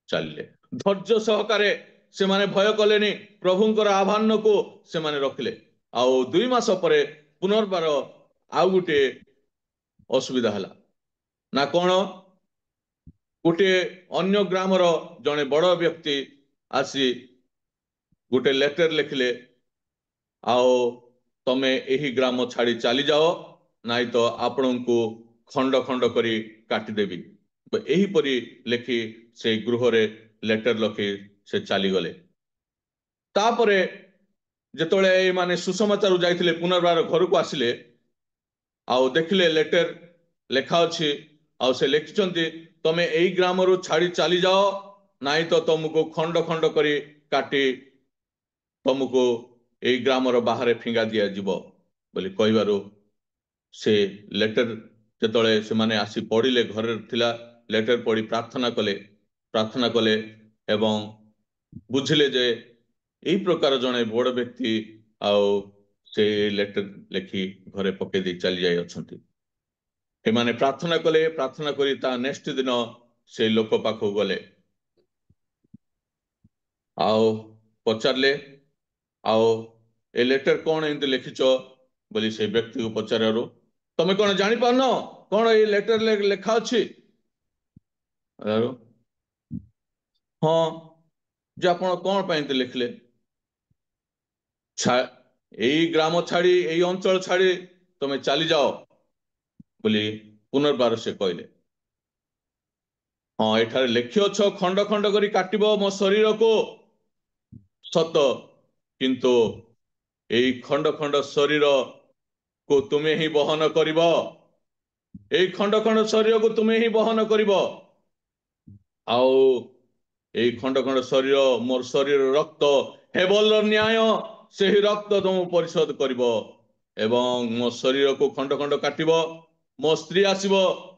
ଚାଲିଲେ। ଧୈର୍ଯ୍ୟ ସହକାରେ ସେମାନେ ଭୟ କଲେନି, ପ୍ରଭୁଙ୍କର ଆହ୍ୱାନକୁ ସେମାନେ ରଖିଲେ। ଆଉ 2 ମାସ ପରେ ପୁନର୍ବାର ଆଉ ଗୋଟିଏ ଅସୁବିଧା ହେଲା ନା କ'ଣ? ଗୋଟିଏ ଅନ୍ୟ ଗ୍ରାମର ଜଣେ ବଡ଼ ବ୍ୟକ୍ତି ଆସି ଗୋଟେ ଲେଟର ଲେଖିଲେ ଆଉ ତମେ ଏହି ଗ୍ରାମ ଛାଡ଼ି ଚାଲିଯାଅ ନାଇଁ ତ ଆପଣଙ୍କୁ ଖଣ୍ଡ ଖଣ୍ଡ କରି କାଟିଦେବି। ଏହିପରି ଲେଖି ସେ ଗୃହରେ ଲେଟର ଲେଖି ସେ ଚାଲିଗଲେ। ତାପରେ ଯେତେବେଳେ ଏମାନେ ସୁସମାଚାର ଯାଇଥିଲେ ପୁନର୍ବାର ଘରକୁ ଆସିଲେ ଆଉ ଦେଖିଲେ ଲେଟର ଲେଖା ଅଛି ଆଉ ସେ ଲେଖିଛନ୍ତି ତମେ ଏଇ ଗ୍ରାମରୁ ଛାଡ଼ି ଚାଲିଯାଅ ନାଇଁ ତ ତମକୁ ଖଣ୍ଡ ଖଣ୍ଡ କରି କାଟି ତମକୁ ଏଇ ଗ୍ରାମର ବାହାରେ ଫିଙ୍ଗା ଦିଆଯିବ ବୋଲି କହିବାରୁ ସେ ଲେଟର ଯେତେବେଳେ ସେମାନେ ଆସି ପଢିଲେ, ଘରେ ଥିଲା ଲେଟର ପଢି ପ୍ରାର୍ଥନା କଲେ ଏବଂ ବୁଝିଲେ ଯେ ଏଇ ପ୍ରକାର ଜଣେ ବଡ଼ ବ୍ୟକ୍ତି ଆଉ ସେ ଲେଟର ଲେଖି ଘରେ ପକେଇ ଦେଇ ଚାଲି ଯାଇ ଅଛନ୍ତି। ଏମାନେ ପ୍ରାର୍ଥନା କଲେ, ପ୍ରାର୍ଥନା କରି ତା ନେକ୍ସଟ ଦିନ ସେ ଲୋକ ପାଖକୁ ଗଲେ ଆଉ ପଚାରିଲେ, ଆଉ ଏ ଲେଟର କଣ ଏମିତି ଲେଖିଛ ବୋଲି ସେ ବ୍ୟକ୍ତିକୁ ପଚାରିବାରୁ, ତମେ କଣ ଜାଣିପାରୁନ କଣ ଏଇ ଲେଟର ଲେଖା ଅଛି? ହଁ, ଯେ ଆପଣ କଣ ପାଇଁ ଏମିତି ଲେଖିଲେ? ଏଇ ଗ୍ରାମ ଛାଡି, ଏଇ ଅଞ୍ଚଳ ଛାଡି ତମେ ଚାଲିଯାଅ ବୋଲି ପୁନର୍ବାର ସେ କହିଲେ। ହଁ, ଏଠାରେ ଲେଖିଅଛ ଖଣ୍ଡ ଖଣ୍ଡ କରି କାଟିବ ମୋ ଶରୀରକୁ, ସତ, କିନ୍ତୁ ଏଇ ଖଣ୍ଡ ଖଣ୍ଡ ଶରୀରକୁ ତୁମେ ହିଁ ବହନ କରିବ। ଏଇ ଖଣ୍ଡ ଖଣ୍ଡ ଶରୀରକୁ ତୁମେ ହିଁ ବହନ କରିବ। ଆଉ ଏଇ ଖଣ୍ଡ ଖଣ୍ଡ ଶରୀର ମୋର ଶରୀର ରକ୍ତ, ହେବଲର ନ୍ୟାୟ, ସେହି ରକ୍ତ ତୁମକୁ ପରିଶୋଧ କରିବ ଏବଂ ମୋ ଶରୀରକୁ ଖଣ୍ଡ ଖଣ୍ଡ କାଟିବ। ମୋ ସ୍ତ୍ରୀ ଆସିବ,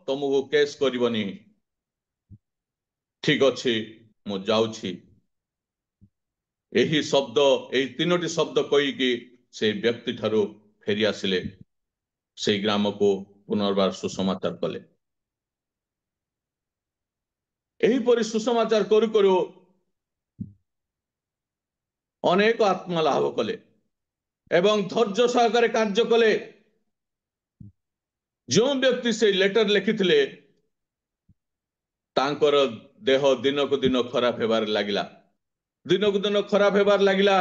ତମକୁ କେସ୍ କରିବନି। ଠିକ ଅଛି, ମୁଁ ଯାଉଛି। ଏହି ଶବ୍ଦ, ଏହି 3ଟି ଶବ୍ଦ କହିକି ସେଇ ବ୍ୟକ୍ତି ଠାରୁ ଫେରି ଆସିଲେ, ସେଇ ଗ୍ରାମକୁ ପୁନର୍ବାର ସୁସମାଚାର କଲେ। ଏହିପରି ସୁସମାଚାର କରୁ କରୁ ଅନେକ ଆତ୍ମା ଲାଭ କଲେ ଏବଂ ଧୈର୍ଯ୍ୟ ସହକାରେ କାର୍ଯ୍ୟ କଲେ। ଯେଉଁ ବ୍ୟକ୍ତି ସେଇ ଲେଟର ଲେଖିଥିଲେ ତାଙ୍କର ଦେହ ଦିନକୁ ଦିନ ଖରାପ ହେବାରେ ଲାଗିଲା, ଦିନକୁ ଦିନ ଖରାପ ହେବାରେ ଲାଗିଲା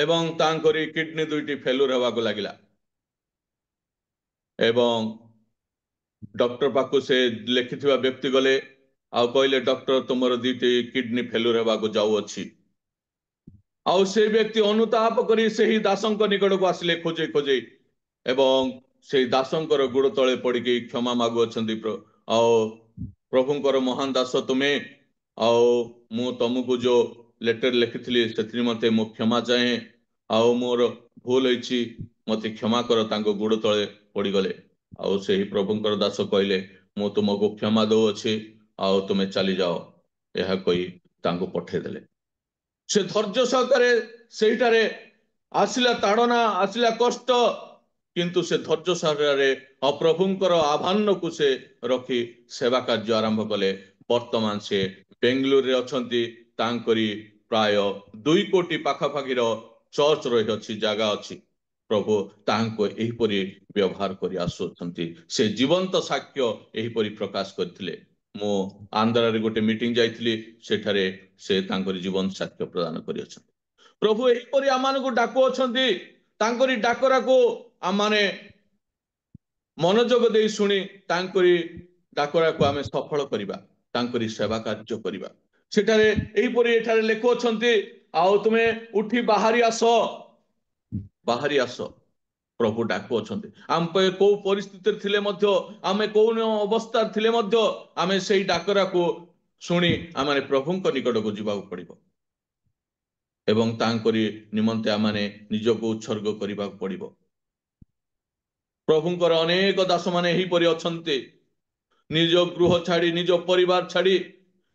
ଏବଂ ତାଙ୍କରି କିଡନୀ 2ଟି ଫେଲୁର ହେବାକୁ ଲାଗିଲା ଏବଂ ଡକ୍ଟର ପାଖକୁ ସେ ଲେଖିଥିବା ବ୍ୟକ୍ତି ଗଲେ ଆଉ କହିଲେ, ଡକ୍ଟର ତୁମର 2ଟି କିଡନୀ ଫେଲୁର ହେବାକୁ ଯାଉଅଛି। ଆଉ ସେ ବ୍ୟକ୍ତି ଅନୁତାପ କରି ସେହି ଦାସଙ୍କ ନିକଟକୁ ଆସିଲେ ଖୋଜେଇ ଖୋଜେଇ ଏବଂ ସେଇ ଦାସଙ୍କର ଗୋଡ଼ ତଳେ ପଡ଼ିକି କ୍ଷମା ମାଗୁଅଛନ୍ତି। ଆଉ ପ୍ରଭୁଙ୍କର ମହାନ ଦାସ ତୁମେ, ଆଉ ମୁଁ ତମକୁ ଯୋଉ ଲେଟର ଲେଖିଥିଲି ସେଥି ନିମନ୍ତେ ମୁଁ କ୍ଷମା ଚାହେଁ, ଆଉ ମୋର ଭୁଲ ହେଇଛି, ମତେ କ୍ଷମା କର। ତାଙ୍କ ଗୋଡ଼ ତଳେ ପଡ଼ିଗଲେ ଆଉ ସେହି ପ୍ରଭୁଙ୍କର ଦାସ କହିଲେ, ମୁଁ ତୁମକୁ କ୍ଷମା ଦଉଅଛି, ଆଉ ତୁମେ ଚାଲିଯାଅ। ଏହା କହି ତାଙ୍କୁ ପଠେଇଦେଲେ। ସେ ଧୈର୍ଯ୍ୟ ସହକାରେ ସେଇଟାରେ ଆସିଲା ତାଡ଼ନା, ଆସିଲା କଷ୍ଟ, କିନ୍ତୁ ସେ ଧୈର୍ଯ୍ୟ ସହକାରେ ପ୍ରଭୁଙ୍କର ଆହ୍ୱାନକୁ ସେ ରଖି ସେବା କାର୍ଯ୍ୟ ଆରମ୍ଭ କଲେ। ବର୍ତ୍ତମାନ ସେ ବେଙ୍ଗାଲୁରୁରେ ଅଛନ୍ତି। ତାଙ୍କରି ପ୍ରାୟ 2 କୋଟି ପାଖାପାଖିର ଚର୍ଚ୍ଚ ରହିଅଛି, ଜାଗା ଅଛି। ପ୍ରଭୁ ତାଙ୍କୁ ଏହିପରି ବ୍ୟବହାର କରି ଆସୁଅଛନ୍ତି। ସେ ଜୀବନ୍ତ ସାକ୍ଷ୍ୟ ଏହିପରି ପ୍ରକାଶ କରିଥିଲେ। ମୁଁ ଆନ୍ଧ୍ରାରେ ଗୋଟେ ମିଟିଂ ଯାଇଥିଲି, ସେଠାରେ ସେ ତାଙ୍କରି ଜୀବନ ସାକ୍ଷ୍ୟ ପ୍ରଦାନ କରିଅଛନ୍ତି। ପ୍ରଭୁ ଏହିପରି ଆମମାନଙ୍କୁ ଡାକୁଅଛନ୍ତି। ତାଙ୍କରି ଡାକରାକୁ ଆମମାନେ ମନୋଯୋଗ ଦେଇ ଶୁଣି ତାଙ୍କରି ଡାକରାକୁ ଆମେ ସଫଳ କରିବା, ତାଙ୍କରି ସେବା କାର୍ଯ୍ୟ କରିବା। ସେଠାରେ ଏହିପରି ଏଠାରେ ଲେଖୁଅଛନ୍ତି, ଆଉ ତୁମେ ଉଠି ବାହାରି ଆସ, ବାହାରି ଆସ। ପ୍ରଭୁ ଡାକୁଅଛନ୍ତି। ଆମେ କୋଉ ପରିସ୍ଥିତିରେ ଥିଲେ ମଧ୍ୟ, ଆମେ କୋଉ ଅବସ୍ଥାରେ ଥିଲେ ମଧ୍ୟ ଆମେ ସେଇ ଡାକରାକୁ ଶୁଣି ଆମେ ପ୍ରଭୁଙ୍କ ନିକଟକୁ ଯିବାକୁ ପଡ଼ିବ ଏବଂ ତାଙ୍କରି ନିମନ୍ତେ ଆମେ ନିଜକୁ ଉତ୍ସର୍ଗ କରିବାକୁ ପଡ଼ିବ। ପ୍ରଭୁଙ୍କର ଅନେକ ଦାସମାନେ ଏହିପରି ଅଛନ୍ତି, ନିଜ ଗୃହ ଛାଡ଼ି, ନିଜ ପରିବାର ଛାଡ଼ି,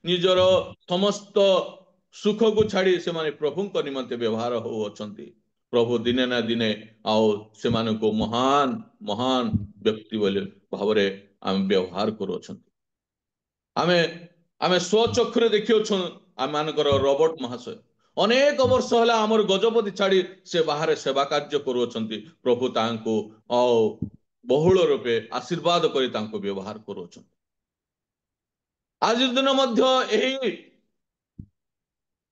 ନିଜର ସମସ୍ତ ସୁଖକୁ ଛାଡ଼ି ସେମାନେ ପ୍ରଭୁଙ୍କ ନିମନ୍ତେ ବ୍ୟବହାର ହେଉଅଛନ୍ତି। ପ୍ରଭୁ ଦିନେ ନା ଦିନେ ଆଉ ସେମାନଙ୍କୁ ମହାନ ମହାନ ବ୍ୟକ୍ତି ବୋଲି ଭାବରେ ଆମେ ବ୍ୟବହାର କରୁଅଛନ୍ତି। ଆମେ ସ୍ୱଚକ୍ଷୁରେ ଦେଖିଅଛୁ। ଆମମାନଙ୍କର ରବର୍ଟ ମହାଶୟ ଅନେକ ବର୍ଷ ହେଲା ଆମର ଗଜପତି ଛାଡ଼ି ସେ ବାହାରେ ସେବା କାର୍ଯ୍ୟ କରୁଅଛନ୍ତି। ପ୍ରଭୁ ତାଙ୍କୁ ବହୁଳ ରୂପେ ଆଶୀର୍ବାଦ କରି ତାଙ୍କୁ ବ୍ୟବହାର କରୁଅଛନ୍ତି। ଆଜି ଦିନ ମଧ୍ୟ ଏହି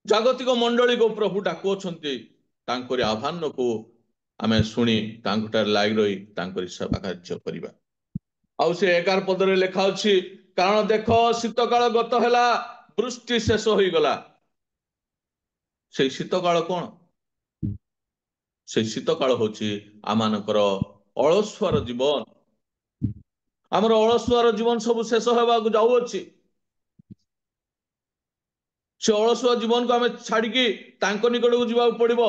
ଜାଗତିକ ମଣ୍ଡଳୀକୁ ପ୍ରଭୁ ଡାକୁଅଛନ୍ତି। ତାଙ୍କରି ଆହ୍ୱାନକୁ ଆମେ ଶୁଣି ତାଙ୍କଠାରେ ଲାଗି ରହି ତାଙ୍କରି ସେବା କାର୍ଯ୍ୟ କରିବା। ଆଉ ସେ 11 ପଦରେ ଲେଖା ଅଛି, କାରଣ ଦେଖ ଶୀତକାଳ ଗତ ହେଲା, ବୃଷ୍ଟି ଶେଷ ହୋଇଗଲା। ସେଇ ଶୀତକାଳ କଣ? ସେଇ ଶୀତକାଳ ହଉଛି ଆମମାନଙ୍କର ଅଳସୁଆର ଜୀବନ। ଆମର ଅଳସୁଆର ଜୀବନ ସବୁ ଶେଷ ହେବାକୁ ଯାଉଅଛି। ସେ ଅଳସୁଆ ଜୀବନକୁ ଆମେ ଛାଡ଼ିକି ତାଙ୍କ ନିକଟକୁ ଯିବାକୁ ପଡ଼ିବ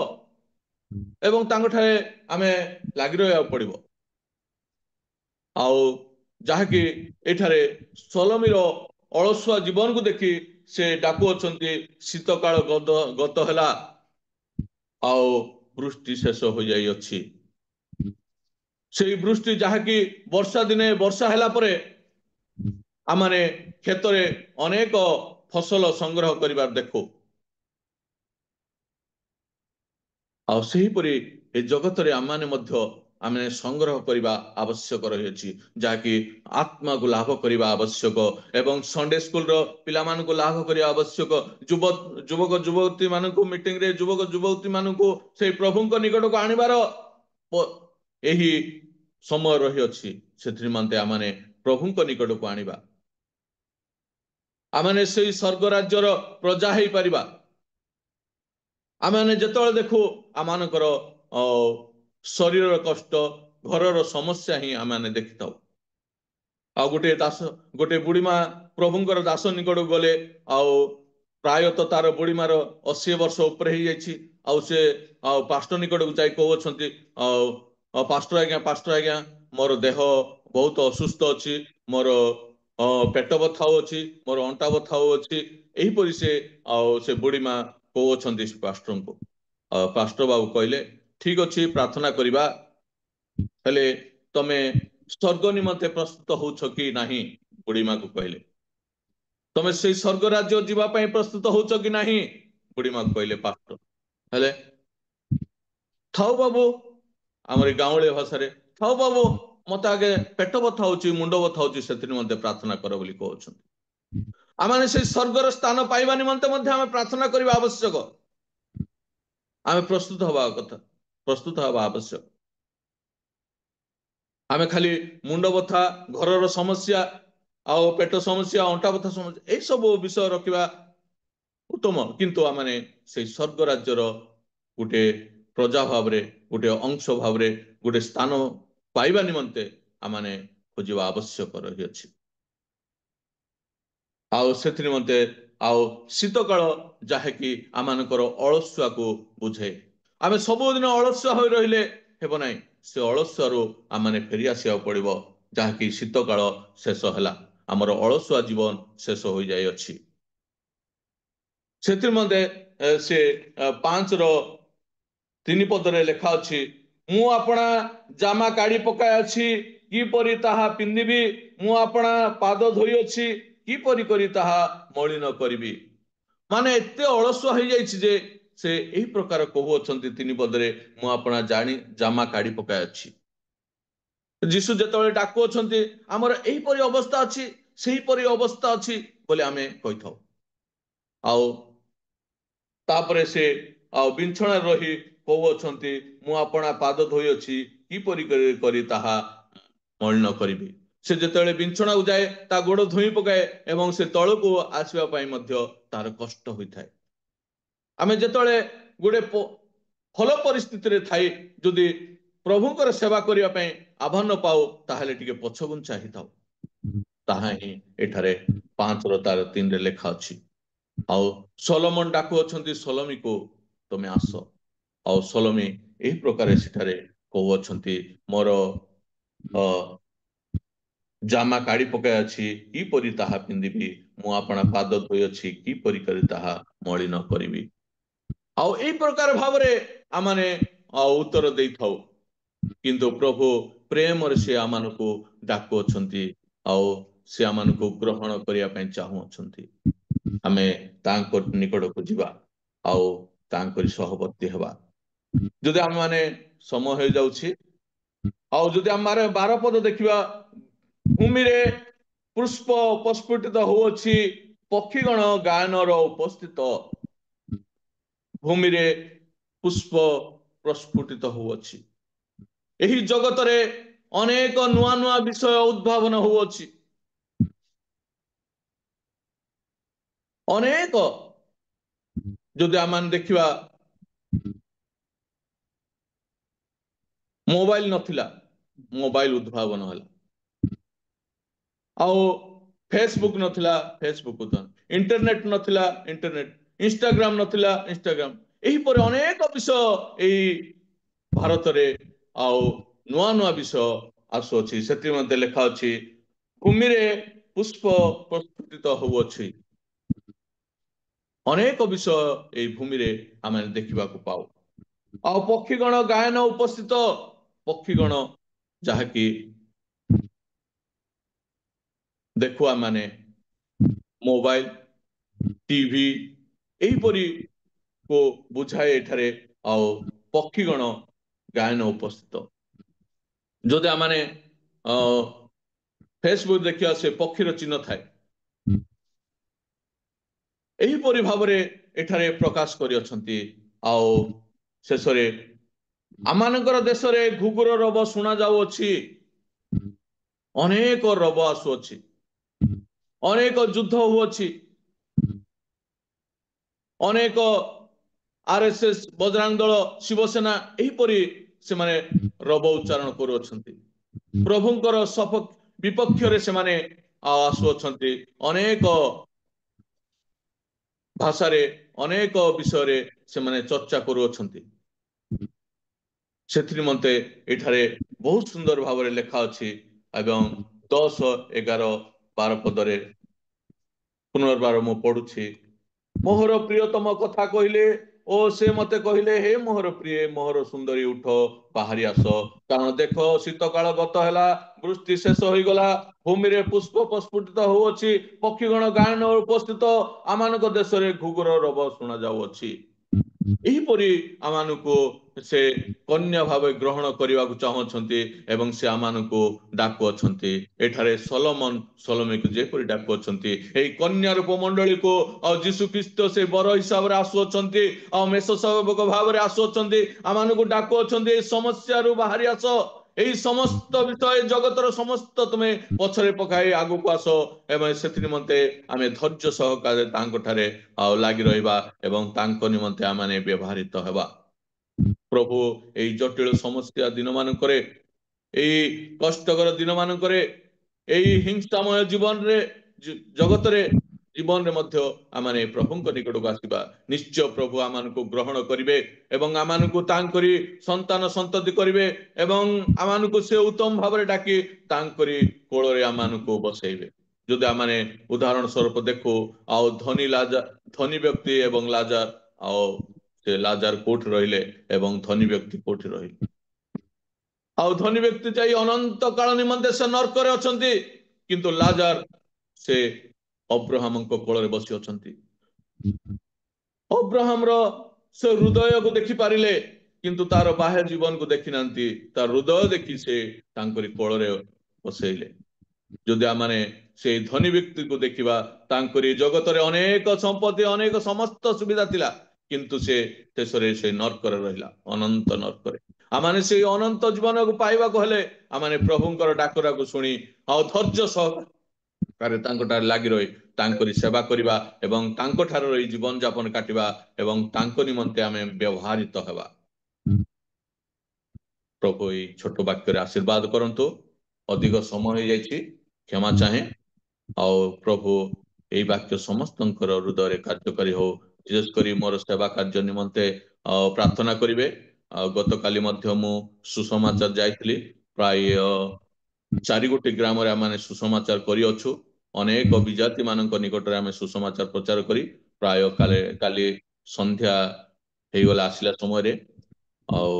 ଏବଂ ତାଙ୍କଠାରେ ଆମେ ଲାଗି ରହିବାକୁ ପଡ଼ିବ। ଆଉ ଯାହାକି ଏଠାରେ ସଲୋମୀର ଅଳସୁଆ ଜୀବନକୁ ଦେଖି ସେ ଡାକୁଅଛନ୍ତି ଶୀତ କାଳ ଗତ ହେଲା ଆଉ ବୃଷ୍ଟି ଶେଷ ହୋଇଯାଇଅଛି। ସେଇ ବୃଷ୍ଟି ଯାହାକି ବର୍ଷା ଦିନେ ବର୍ଷା ହେଲା ପରେ ଆମମାନେ କ୍ଷେତରେ ଅନେକ ଫସଲ ସଂଗ୍ରହ କରିବାର ଦେଖୁ। ଆଉ ସେହିପରି ଏ ଜଗତରେ ଆମମାନେ ମଧ୍ୟ ଆମେ ସଂଗ୍ରହ କରିବା ଆବଶ୍ୟକ ରହିଅଛି, ଯାହାକି ଆତ୍ମାକୁ ଲାଭ କରିବା ଆବଶ୍ୟକ ଏବଂ ସଣ୍ଡେ ସ୍କୁଲର ପିଲାମାନଙ୍କୁ ଲାଭ କରିବା ଆବଶ୍ୟକ। ଯୁବକ ଯୁବତୀ ମାନଙ୍କୁ ମିଟିଂରେ ଯୁବକ ଯୁବତୀ ମାନଙ୍କୁ ସେଇ ପ୍ରଭୁଙ୍କ ନିକଟକୁ ଆଣିବାର ଏହି ସମୟ ରହିଅଛି। ସେଥି ନିମନ୍ତେ ଆମମାନେ ପ୍ରଭୁଙ୍କ ନିକଟକୁ ଆଣିବା। ଆମମାନେ ସେଇ ସ୍ୱର୍ଗ ରାଜ୍ୟର ପ୍ରଜା ହେଇପାରିବା। ଆମମାନେ ଯେତେବେଳେ ଦେଖୁ ଆମମାନଙ୍କର ଶରୀରର କଷ୍ଟ, ଘରର ସମସ୍ୟା ହିଁ ଆମମାନେ ଦେଖିଥାଉ। ଆଉ ଗୋଟେ ବୁଢୀ ମା ପ୍ରଭୁଙ୍କର ଦାସ ନିକଟକୁ ଗଲେ, ଆଉ ପ୍ରାୟତଃ ତାର ବୁଢୀମାର 80 ବର୍ଷ ଉପରେ ହେଇଯାଇଛି। ଆଉ ସେ ପାଷ୍ଟର ନିକଟକୁ ଯାଇ କହୁଅଛନ୍ତି, ପାଷ୍ଟର ଆଜ୍ଞା ମୋର ଦେହ ବହୁତ ଅସୁସ୍ଥ ଅଛି, ମୋର ପେଟ ବଥା ହଉଅଛି, ମୋର ଅଣ୍ଟା ବଥା ହଉଅଛି। ଏହିପରି ସେ ବୁଢୀ ମା କହୁଅଛନ୍ତି ପାଷ୍ଟରଙ୍କୁ। ପାଷ୍ଟର ବାବୁ କହିଲେ, ଠିକ ଅଛି ପ୍ରାର୍ଥନା କରିବା, ହେଲେ ତମେ ସ୍ୱର୍ଗ ନିମନ୍ତେ ପ୍ରସ୍ତୁତ ହଉଛ କି ନାହିଁ? ବୁଢୀ ମାକୁ କହିଲେ, ତମେ ସେଇ ସ୍ୱର୍ଗ ରାଜ୍ୟ ଯିବା ପାଇଁ ପ୍ରସ୍ତୁତ ହଉଛ କି ନାହିଁ? ବୁଢୀ ମାକୁ କହିଲେ ପାଷ୍ଟର। ହେଲେ ଥାଉ ବାବୁ, ଆମର ଏ ଗାଉଁଳି ଭାଷାରେ, ଥାଉ ବାବୁ ମତେ ଆଗେ ପେଟ ବଥା ହଉଛି, ମୁଣ୍ଡ ବଥା ହଉଛି, ସେଥି ନିମନ୍ତେ ପ୍ରାର୍ଥନା କର ବୋଲି କହୁଛନ୍ତି। ଆମେ ସେଇ ସ୍ୱର୍ଗର ସ୍ଥାନ ପାଇବା ନିମନ୍ତେ ମଧ୍ୟ ଆମେ ପ୍ରାର୍ଥନା କରିବା ଆବଶ୍ୟକ। ଆମେ ପ୍ରସ୍ତୁତ ହେବା ଆବଶ୍ୟକ। ଆମେ ଖାଲି ମୁଣ୍ଡ ବଥା, ଘରର ସମସ୍ୟା, ଆଉ ପେଟ ସମସ୍ୟା, ଅଣ୍ଟା ବଥା ସମସ୍ୟା, ଏଇ ସବୁ ବିଷୟ ରଖିବା ଉତ୍ତମ, କିନ୍ତୁ ଆମମାନେ ସେଇ ସ୍ୱର୍ଗ ରାଜ୍ୟର ଗୋଟେ ପ୍ରଜା ଭାବରେ, ଗୋଟେ ଅଂଶ ଭାବରେ, ଗୋଟେ ସ୍ଥାନ ପାଇବା ନିମନ୍ତେ ଆମମାନେ ଖୋଜିବା ଆବଶ୍ୟକ ରହିଅଛି। ଆଉ ସେଥି ନିମନ୍ତେ ଆଉ ଶୀତ କାଳ ଯାହାକି ଆମମାନଙ୍କର ଅଳସୁଆକୁ ବୁଝେ। ଆମେ ସବୁଦିନ ଅଳସୁଆ ହୋଇ ରହିଲେ ହେବ ନାହିଁ। ସେ ଅଳସୁଆରୁ ଆମମାନେ ଫେରି ଆସିବାକୁ ପଡିବ, ଯାହାକି ଶୀତ କାଳ ଶେଷ ହେଲା, ଆମର ଅଳସୁଆ ଜୀବନ ଶେଷ ହୋଇଯାଇଅଛି। ସେଥି ନିମନ୍ତେ ସେ 5:3 ପଦରେ ଲେଖା ଅଛି, ମୁଁ ଆପଣା ଜାମା କାଢି ପକାଇଅଛି, କିପରି ତାହା ପିନ୍ଧିବି? ମୁଁ ଆପଣା ପାଦ ଧୋଇଅଛି, କିପରି କରି ତାହା ମଳିନ କରିବି? ମାନେ ଏତେ ଅଳସୁଆ ହେଇଯାଇଛି ଯେ ସେ ଏହି ପ୍ରକାର କହୁଅଛନ୍ତି 3 ପଦରେ, ମୁଁ ଆପଣା ଜାମା କାଢି ପକାଇଅଛି। ଯୀଶୁ ଯେତେବେଳେ ଡାକୁଅଛନ୍ତି, ଆମର ଏହିପରି ଅବସ୍ଥା ଅଛି, ସେହିପରି ଅବସ୍ଥା ଅଛି ବୋଲି ଆମେ କହିଥାଉ। ଆଉ ତାପରେ ସେ ବିଛଣାରେ ରହି କହୁଅଛନ୍ତି, ମୁଁ ଆପଣା ପାଦ ଧୋଇଅଛି, କିପରି କରି ତାହା ମଳିନ କରିବି? ସେ ଯେତେବେଳେ ବିଛଣାକୁ ଯାଏ, ତା ଗୋଡ ଧୋଇ ପକାଏ ଏବଂ ସେ ତଳକୁ ଆସିବା ପାଇଁ ମଧ୍ୟ ତାର କଷ୍ଟ ହୋଇଥାଏ। ଆମେ ଯେତେବେଳେ ଗୋଟେ ଭଲ ପରିସ୍ଥିତିରେ ଥାଇ ଯଦି ପ୍ରଭୁଙ୍କର ସେବା କରିବା ପାଇଁ ଆହ୍ୱାନ ପାଉ, ତାହେଲେ ଟିକେ ପଛଘୁଞ୍ଚା ହେଇଥାଉ। ତାହା ହିଁ ଏଠାରେ 5:3 ଲେଖା ଅଛି। ଆଉ ସଲୋମନ ଡାକୁଅଛନ୍ତି ସଲୋମୀକୁ, ତମେ ଆସ। ଆଉ ସଲୋମୀ ଏହି ପ୍ରକାର ସେଠାରେ କହୁଅଛନ୍ତି, ମୋର ଜାମା କାଢି ପକାଇଅଛି, କିପରି ତାହା ପିନ୍ଧିବି? ମୁଁ ଆପଣା ପାଦ ଧୋଇଅଛି, କିପରି କରି ତାହା ମଳିନ କରିବି? ଆଉ ଏଇ ପ୍ରକାର ଭାବରେ ଆମମାନେ ଉତ୍ତର ଦେଇଥାଉ। କିନ୍ତୁ ପ୍ରଭୁ ପ୍ରେମରେ ସେ ଆମମାନଙ୍କୁ ଡାକୁଅଛନ୍ତି, ଆଉ ସେ ଆମମାନଙ୍କୁ ଗ୍ରହଣ କରିବା ପାଇଁ ଚାହୁଁଅଛନ୍ତି। ଆମେ ତାଙ୍କ ନିକଟକୁ ଯିବା ଆଉ ତାଙ୍କରି ସହବର୍ତ୍ତୀ ହେବା। ଯଦି ଆମେ ମାନେ ସମୟ ହେଇଯାଉଛି, ଆଉ ଯଦି ଆମେ 12 ପଦ ଦେଖିବା, ଭୂମିରେ ପୁଷ୍ପ ପ୍ରସ୍ଫୁଟିତ ହଉଅଛି, ପକ୍ଷୀଗଣ ଗାୟନର ଉପସ୍ଥିତ। ଭୂମିରେ ପୁଷ୍ପ ପ୍ରସ୍ଫୁଟିତ ହଉଅଛି। ଏହି ଜଗତରେ ଅନେକ ନୂଆ ନୂଆ ବିଷୟ ଉଦ୍ଭାବନ ହଉଅଛି। ଅନେକ, ଯଦି ଆମେ ଦେଖିବା, ମୋବାଇଲ ନଥିଲା, ମୋବାଇଲ ଉଦ୍ଭାବନ ହେଲା। ଆଉ ଫେସବୁକ୍ ନଥିଲା, ଫେସବୁକ୍ ଉଦ୍ଭାବନ। ଇଣ୍ଟରନେଟ ନଥିଲା, ଇଣ୍ଟରନେଟ। ଇନଷ୍ଟାଗ୍ରାମ ନଥିଲା, ଇନଷ୍ଟାଗ୍ରାମ। ଏହିପରି ଅନେକ ବିଷୟ ଏଇ ଭାରତରେ ଆଉ ନୂଆ ନୂଆ ବିଷୟ ଆସୁଅଛି। ସେଥି ମଧ୍ୟ ଲେଖା ଅଛି, ଭୂମିରେ ପୁଷ୍ପ ପ୍ରସ୍ଫୁଟିତ ହେଉଅଛି। ଅନେକ ବିଷୟ ଏଇ ଭୂମିରେ ଆମେ ଦେଖିବାକୁ ପାଉ। ଆଉ ପକ୍ଷୀଗଣ ଗାୟନ ଉପସ୍ଥିତ, ପକ୍ଷୀଗଣ ଯାହାକି ଦେଖୁ ଆମେ ମୋବାଇଲ, ଟିଭି ଏହିପରି କୁ ବୁଝାଏ ଏଠାରେ। ଆଉ ପକ୍ଷୀଗଣ ଗାୟନ ଉପସ୍ଥିତ, ଯଦି ଆମେ ଫେସବୁକ୍ ଦେଖିବା ସେ ପକ୍ଷୀର ଚିହ୍ନ ଥାଏ। ଏହିପରି ଭାବରେ ଏଠାରେ ପ୍ରକାଶ କରିଅଛନ୍ତି। ଆଉ ଶେଷରେ ଆମମାନଙ୍କର ଦେଶରେ ଘୁଘୁର ରବ ଶୁଣା ଯାଉଅଛି। ଅନେକ ରବ ଆସୁଅଛି, ଅନେକ ଯୁଦ୍ଧ ହଉଅଛି, ଅନେକ RSS, ବଜରଙ୍ଗ ଦଳ, ଶିବସେନା ଏହିପରି ସେମାନେ ରବ ଉଚ୍ଚାରଣ କରୁଅଛନ୍ତି। ପ୍ରଭୁଙ୍କର ବିପକ୍ଷରେ ସେମାନେ ଆସୁଅଛନ୍ତି। ଅନେକ ଭାଷାରେ ଅନେକ ବିଷୟରେ ସେମାନେ ଚର୍ଚ୍ଚା କରୁଅଛନ୍ତି। ସେଥିନିମନ୍ତେ ଏଠାରେ ବହୁତ ସୁନ୍ଦର ଭାବରେ ଲେଖା ଅଛି। ଏବଂ 10, 11, 12 ପଦରେ ପୁନର୍ବାର ମୁଁ ପଢୁଛି। ମୋହର ପ୍ରିୟତମ କଥା କହିଲେ ଓ ସେ ମତେ କହିଲେ, ହେ ମୋହର ପ୍ରିୟ, ମୋହର ସୁନ୍ଦରୀ, ଉଠ ବାହାରି ଆସ, କାରଣ ଦେଖ ଶୀତ କାଳ ଗତ ହେଲା, ବୃଷ୍ଟି ଶେଷ ହୋଇଗଲା, ଭୂମିରେ ପୁଷ୍ପ ପ୍ରସ୍ଫୁଟିତ ହଉଅଛି, ପକ୍ଷୀଗଣ ଗାୟନ ଉପସ୍ଥିତ, ଆମମାନଙ୍କ ଦେଶରେ ଘୁଘୁର ରବ ଶୁଣା ଯାଉଅଛି। ଏହିପରି ଆମମାନଙ୍କୁ ସେ କନ୍ୟା ଭାବେ ଗ୍ରହଣ କରିବାକୁ ଚାହୁଁଛନ୍ତି ଏବଂ ସେ ଆମମାନଙ୍କୁ ଡାକୁଅଛନ୍ତି। ଏଠାରେ ସଲୋମନ ସଲୋମୀକୁ ଯେପରି ଡାକୁଅଛନ୍ତି, ଏହି କନ୍ୟା ରୂପ ମଣ୍ଡଳୀକୁ ଆଉ ଯୀଶୁ ଖ୍ରୀଷ୍ଟ ସେ ବର ହିସାବରେ ଆସୁଅଛନ୍ତି, ଆଉ ମେଷ ସେବକ ଭାବରେ ଆସୁଅଛନ୍ତି, ଆମମାନଙ୍କୁ ଡାକୁଅଛନ୍ତି ଏହି ସମସ୍ୟାରୁ ବାହାରି ଆସ, ଏହି ସମସ୍ତ ବିଷୟ ଜଗତର ସମସ୍ତ ତୁମେ ପଛରେ ପକାଇ ଆଗକୁ ଆସ, ଏବଂ ସେଥି ନିମନ୍ତେ ଆମେ ଧୈର୍ଯ୍ୟ ସହକାରେ ତାଙ୍କ ଠାରେ ଆଉ ଲାଗି ରହିବା ଏବଂ ତାଙ୍କ ନିମନ୍ତେ ଆମେ ବ୍ୟବହୃତ ହେବା। ପ୍ରଭୁ ଏହି ଜଟିଳ ସମସ୍ୟା ଦିନ ମାନଙ୍କରେ, ଏଇ କଷ୍ଟକର ଦିନ ମାନଙ୍କରେ, ଏଇ ହିଂସାମୟ ଜୀବନରେ, ଜଗତରେ, ଜୀବନରେ ମଧ୍ୟ ଆମେ ପ୍ରଭୁଙ୍କ ନିକଟକୁ ଆସିବା। ନିଶ୍ଚୟ ପ୍ରଭୁ ଆମମାନଙ୍କୁ ଗ୍ରହଣ କରିବେ ଏବଂ ଆମମାନଙ୍କୁ ତାଙ୍କରି ସନ୍ତାନ ସନ୍ତତି କରିବେ ଏବଂ ଆମମାନଙ୍କୁ ସେ ଉତ୍ତମ ଭାବରେ ଡାକି ତାଙ୍କରି କୋଳରେ ଆମମାନଙ୍କୁ ବସେଇବେ। ଯଦି ଆମେ ଉଦାହରଣ ସ୍ୱରୂପ ଦେଖୁ, ଆଉ ଧନୀ ବ୍ୟକ୍ତି ଏବଂ ଲାଜାର, ଆଉ ସେ ଲାଜାର କୋଉଠି ରହିଲେ ଏବଂ ଧନୀ ବ୍ୟକ୍ତି କୋଉଠି ରହିଲେ? ଆଉ ଧନୀ ବ୍ୟକ୍ତି ଯାଇ ଅନନ୍ତ କାଳ ନିମନ୍ତେ ସେ ନର୍କରେ ଅଛନ୍ତି, କିନ୍ତୁ ଲାଜାର ସେ ଅବ୍ରାହମଙ୍କ କୋଳରେ ବସି ଅଛନ୍ତି। ଅବ୍ରାହମର ସେ ହୃଦୟକୁ ଦେଖି ପାରିଲେ, କିନ୍ତୁ ତାର ବାହ୍ୟ ଜୀବନକୁ ଦେଖି ନାହାନ୍ତି, ତାର ହୃଦୟ ଦେଖି ସେ ତାଙ୍କରି କୋଳରେ ବସେଇଲେ। ଯଦି ଆମେ ସେଇ ଧନୀ ବ୍ୟକ୍ତିକୁ ଦେଖିବା, ତାଙ୍କରି ଜଗତରେ ଅନେକ ସମ୍ପତ୍ତି, ଅନେକ ସମସ୍ତ ସୁବିଧା ଥିଲା, କିନ୍ତୁ ସେ ଶେଷରେ ସେ ନର୍କରେ ରହିଲା, ଅନନ୍ତ ନର୍କରେ। ଆମେ ସେଇ ଅନନ୍ତ ଜୀବନକୁ ପାଇବାକୁ ହେଲେ ଆମେ ପ୍ରଭୁଙ୍କର ଡାକରାକୁ ଶୁଣି ଆଉ ଧୈର୍ଯ୍ୟ ସହକାରେ ତାଙ୍କଠାରେ ଲାଗି ରହି ତାଙ୍କରି ସେବା କରିବା ଏବଂ ତାଙ୍କ ଠାରୁ ଏଇ ଜୀବନ ଯାପନ କାଟିବା ଏବଂ ତାଙ୍କ ନିମନ୍ତେ ଆମେ ବ୍ୟବହୃତ ହେବା। ପ୍ରଭୁ ଏଇ ଛୋଟ ବାକ୍ୟରେ ଆଶୀର୍ବାଦ କରନ୍ତୁ। ଅଧିକ ସମୟ ହେଇଯାଇଛି, କ୍ଷମା ଚାହେଁ। ଆଉ ପ୍ରଭୁ ଏଇ ବାକ୍ୟ ସମସ୍ତଙ୍କର ହୃଦୟରେ କାର୍ଯ୍ୟକାରୀ ହଉ। ବିଶେଷ କରି ମୋର ସେବା କାର୍ଯ୍ୟ ନିମନ୍ତେ ପ୍ରାର୍ଥନା କରିବେ। ଆଉ ଗତକାଲି ମଧ୍ୟ ମୁଁ ସୁସମାଚାର ଯାଇଥିଲି, ପ୍ରାୟ 4 ଗୋଟି ଗ୍ରାମରେ ଆମେ ସୁସମାଚାର କରିଅଛୁ। ଅନେକ ବିଜାତି ମାନଙ୍କ ନିକଟରେ ଆମେ ସୁସମାଚାର ପ୍ରଚାର କରି ପ୍ରାୟ କାଲି ସନ୍ଧ୍ୟା ହେଇଗଲା ଆସିଲା ସମୟରେ। ଆଉ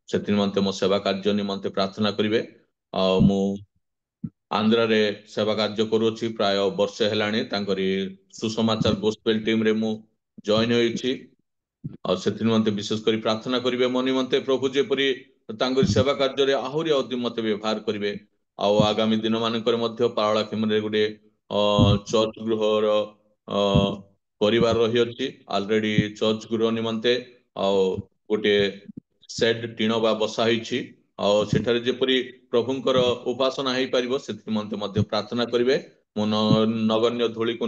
ସେଥି ନିମନ୍ତେ ମୋ ସେବା କାର୍ଯ୍ୟ ନିମନ୍ତେ ପ୍ରାର୍ଥନା କରିବେ। ଆଉ ମୁଁ ଆନ୍ଧ୍ରାରେ ସେବା କାର୍ଯ୍ୟ କରୁଅଛି, ପ୍ରାୟ ବର୍ଷେ ହେଲାଣି। ତାଙ୍କରି ସୁସମାଚାର ଗୋସ୍ପେଲ ଟିମରେ ମୁଁ ଜଏନ ହୋଇଛି। ଆଉ ସେଥି ନିମନ୍ତେ ବିଶେଷ କରି ପ୍ରାର୍ଥନା କରିବେ ମୋ ନିମନ୍ତେ। ପ୍ରଭୁ ଯେପରି ତାଙ୍କରି ସେବା କାର୍ଯ୍ୟରେ ଆହୁରି ଅଧିକ ମତେ ବ୍ୟବହାର କରିବେ। ଆଉ ଆଗାମୀ ଦିନ ମାନଙ୍କରେ ମଧ୍ୟ ପାରଳାଖେମୁଣ୍ଡିରେ ଗୋଟେ ଚର୍ଚ୍ଚ ଗୃହର ପରିବାର ରହିଅଛି। ଅଲରେଡି ଚର୍ଚ୍ଚ ଗୃହ ନିମନ୍ତେ ଆଉ ଗୋଟେ ସେଡ୍ ଟିଣ ବା ବସା ହେଇଛି। ଆଉ ସେଠାରେ ଯେପରି ପ୍ରଭୁଙ୍କର ଉପାସନା ହେଇପାରିବ ସେଥି ନିମନ୍ତେ ମଧ୍ୟ ପ୍ରାର୍ଥନା କରିବେ। ମୁଁ ନଗଣ୍ୟ ଧୂଳିକୁ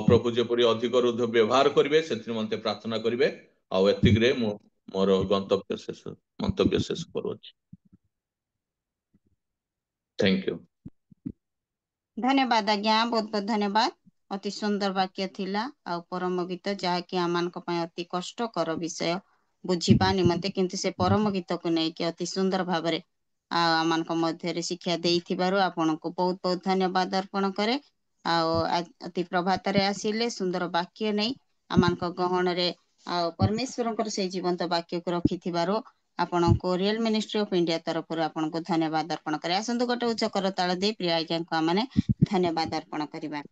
ପ୍ରଭୁ ଯେପରି ଅଧିକ ରୁଦ୍ଧ ବ୍ୟବହାର କରିବେ ସେଥି ନିମନ୍ତେ ପ୍ରାର୍ଥନା କରିବେ। ଆଉ ଏତିକିରେ ମୁଁ ମୋର ମନ୍ତବ୍ୟ ଶେଷ କରୁଅଛି। Thank you. ଧନ୍ୟବାଦ ଆଜ୍ଞା, ବହୁତ ବହୁତ ଧନ୍ୟବାଦ। ଅତି ସୁନ୍ଦର ବାକ୍ୟ ଥିଲା ଆଉ ପରମ ଗୀତ, ଯାହାକି ଆମମାନଙ୍କ ପାଇଁ ଅତି କଷ୍ଟକର ବିଷୟ ବୁଝିବା ନିମନ୍ତେ, କିନ୍ତୁ ସେ ପରମ ଗୀତକୁ ନେଇକି ଅତି ସୁନ୍ଦର ଭାବରେ आमମାନଙ୍କ ମଧ୍ୟରେ ଶିକ୍ଷା ଦେଇଥିବାରୁ ଆପଣଙ୍କୁ ବହୁତ ବହୁତ ଧନ୍ୟବାଦ ଅର୍ପଣ କରେ। ଅତି ପ୍ରଭାତରେ ଆସିଲେ ସୁନ୍ଦର ବାକ୍ୟ ନେଇ ଆମମାନଙ୍କ ଗହଣରେ ପରମେଶ୍ୱରଙ୍କର ସେଇ ଜୀବନ୍ତ ବାକ୍ୟକୁ ରଖିଥିବାରୁ ଆପଣଙ୍କୁ ରିଏଲ ମିନିଷ୍ଟ୍ରି ଅଫ ଇଣ୍ଡିଆ ତରଫରୁ ଆପଣଙ୍କୁ ଧନ୍ୟବାଦ ଅର୍ପଣ କରେ। ଆସନ୍ତୁ ଗୋଟେ ଉଚ୍ଚ କରତାଳ ଦେଇ ପ୍ରିୟ ଆଜ୍ଞାଙ୍କୁ ଆମେ ଧନ୍ୟବାଦ ଅର୍ପଣ କରିବା।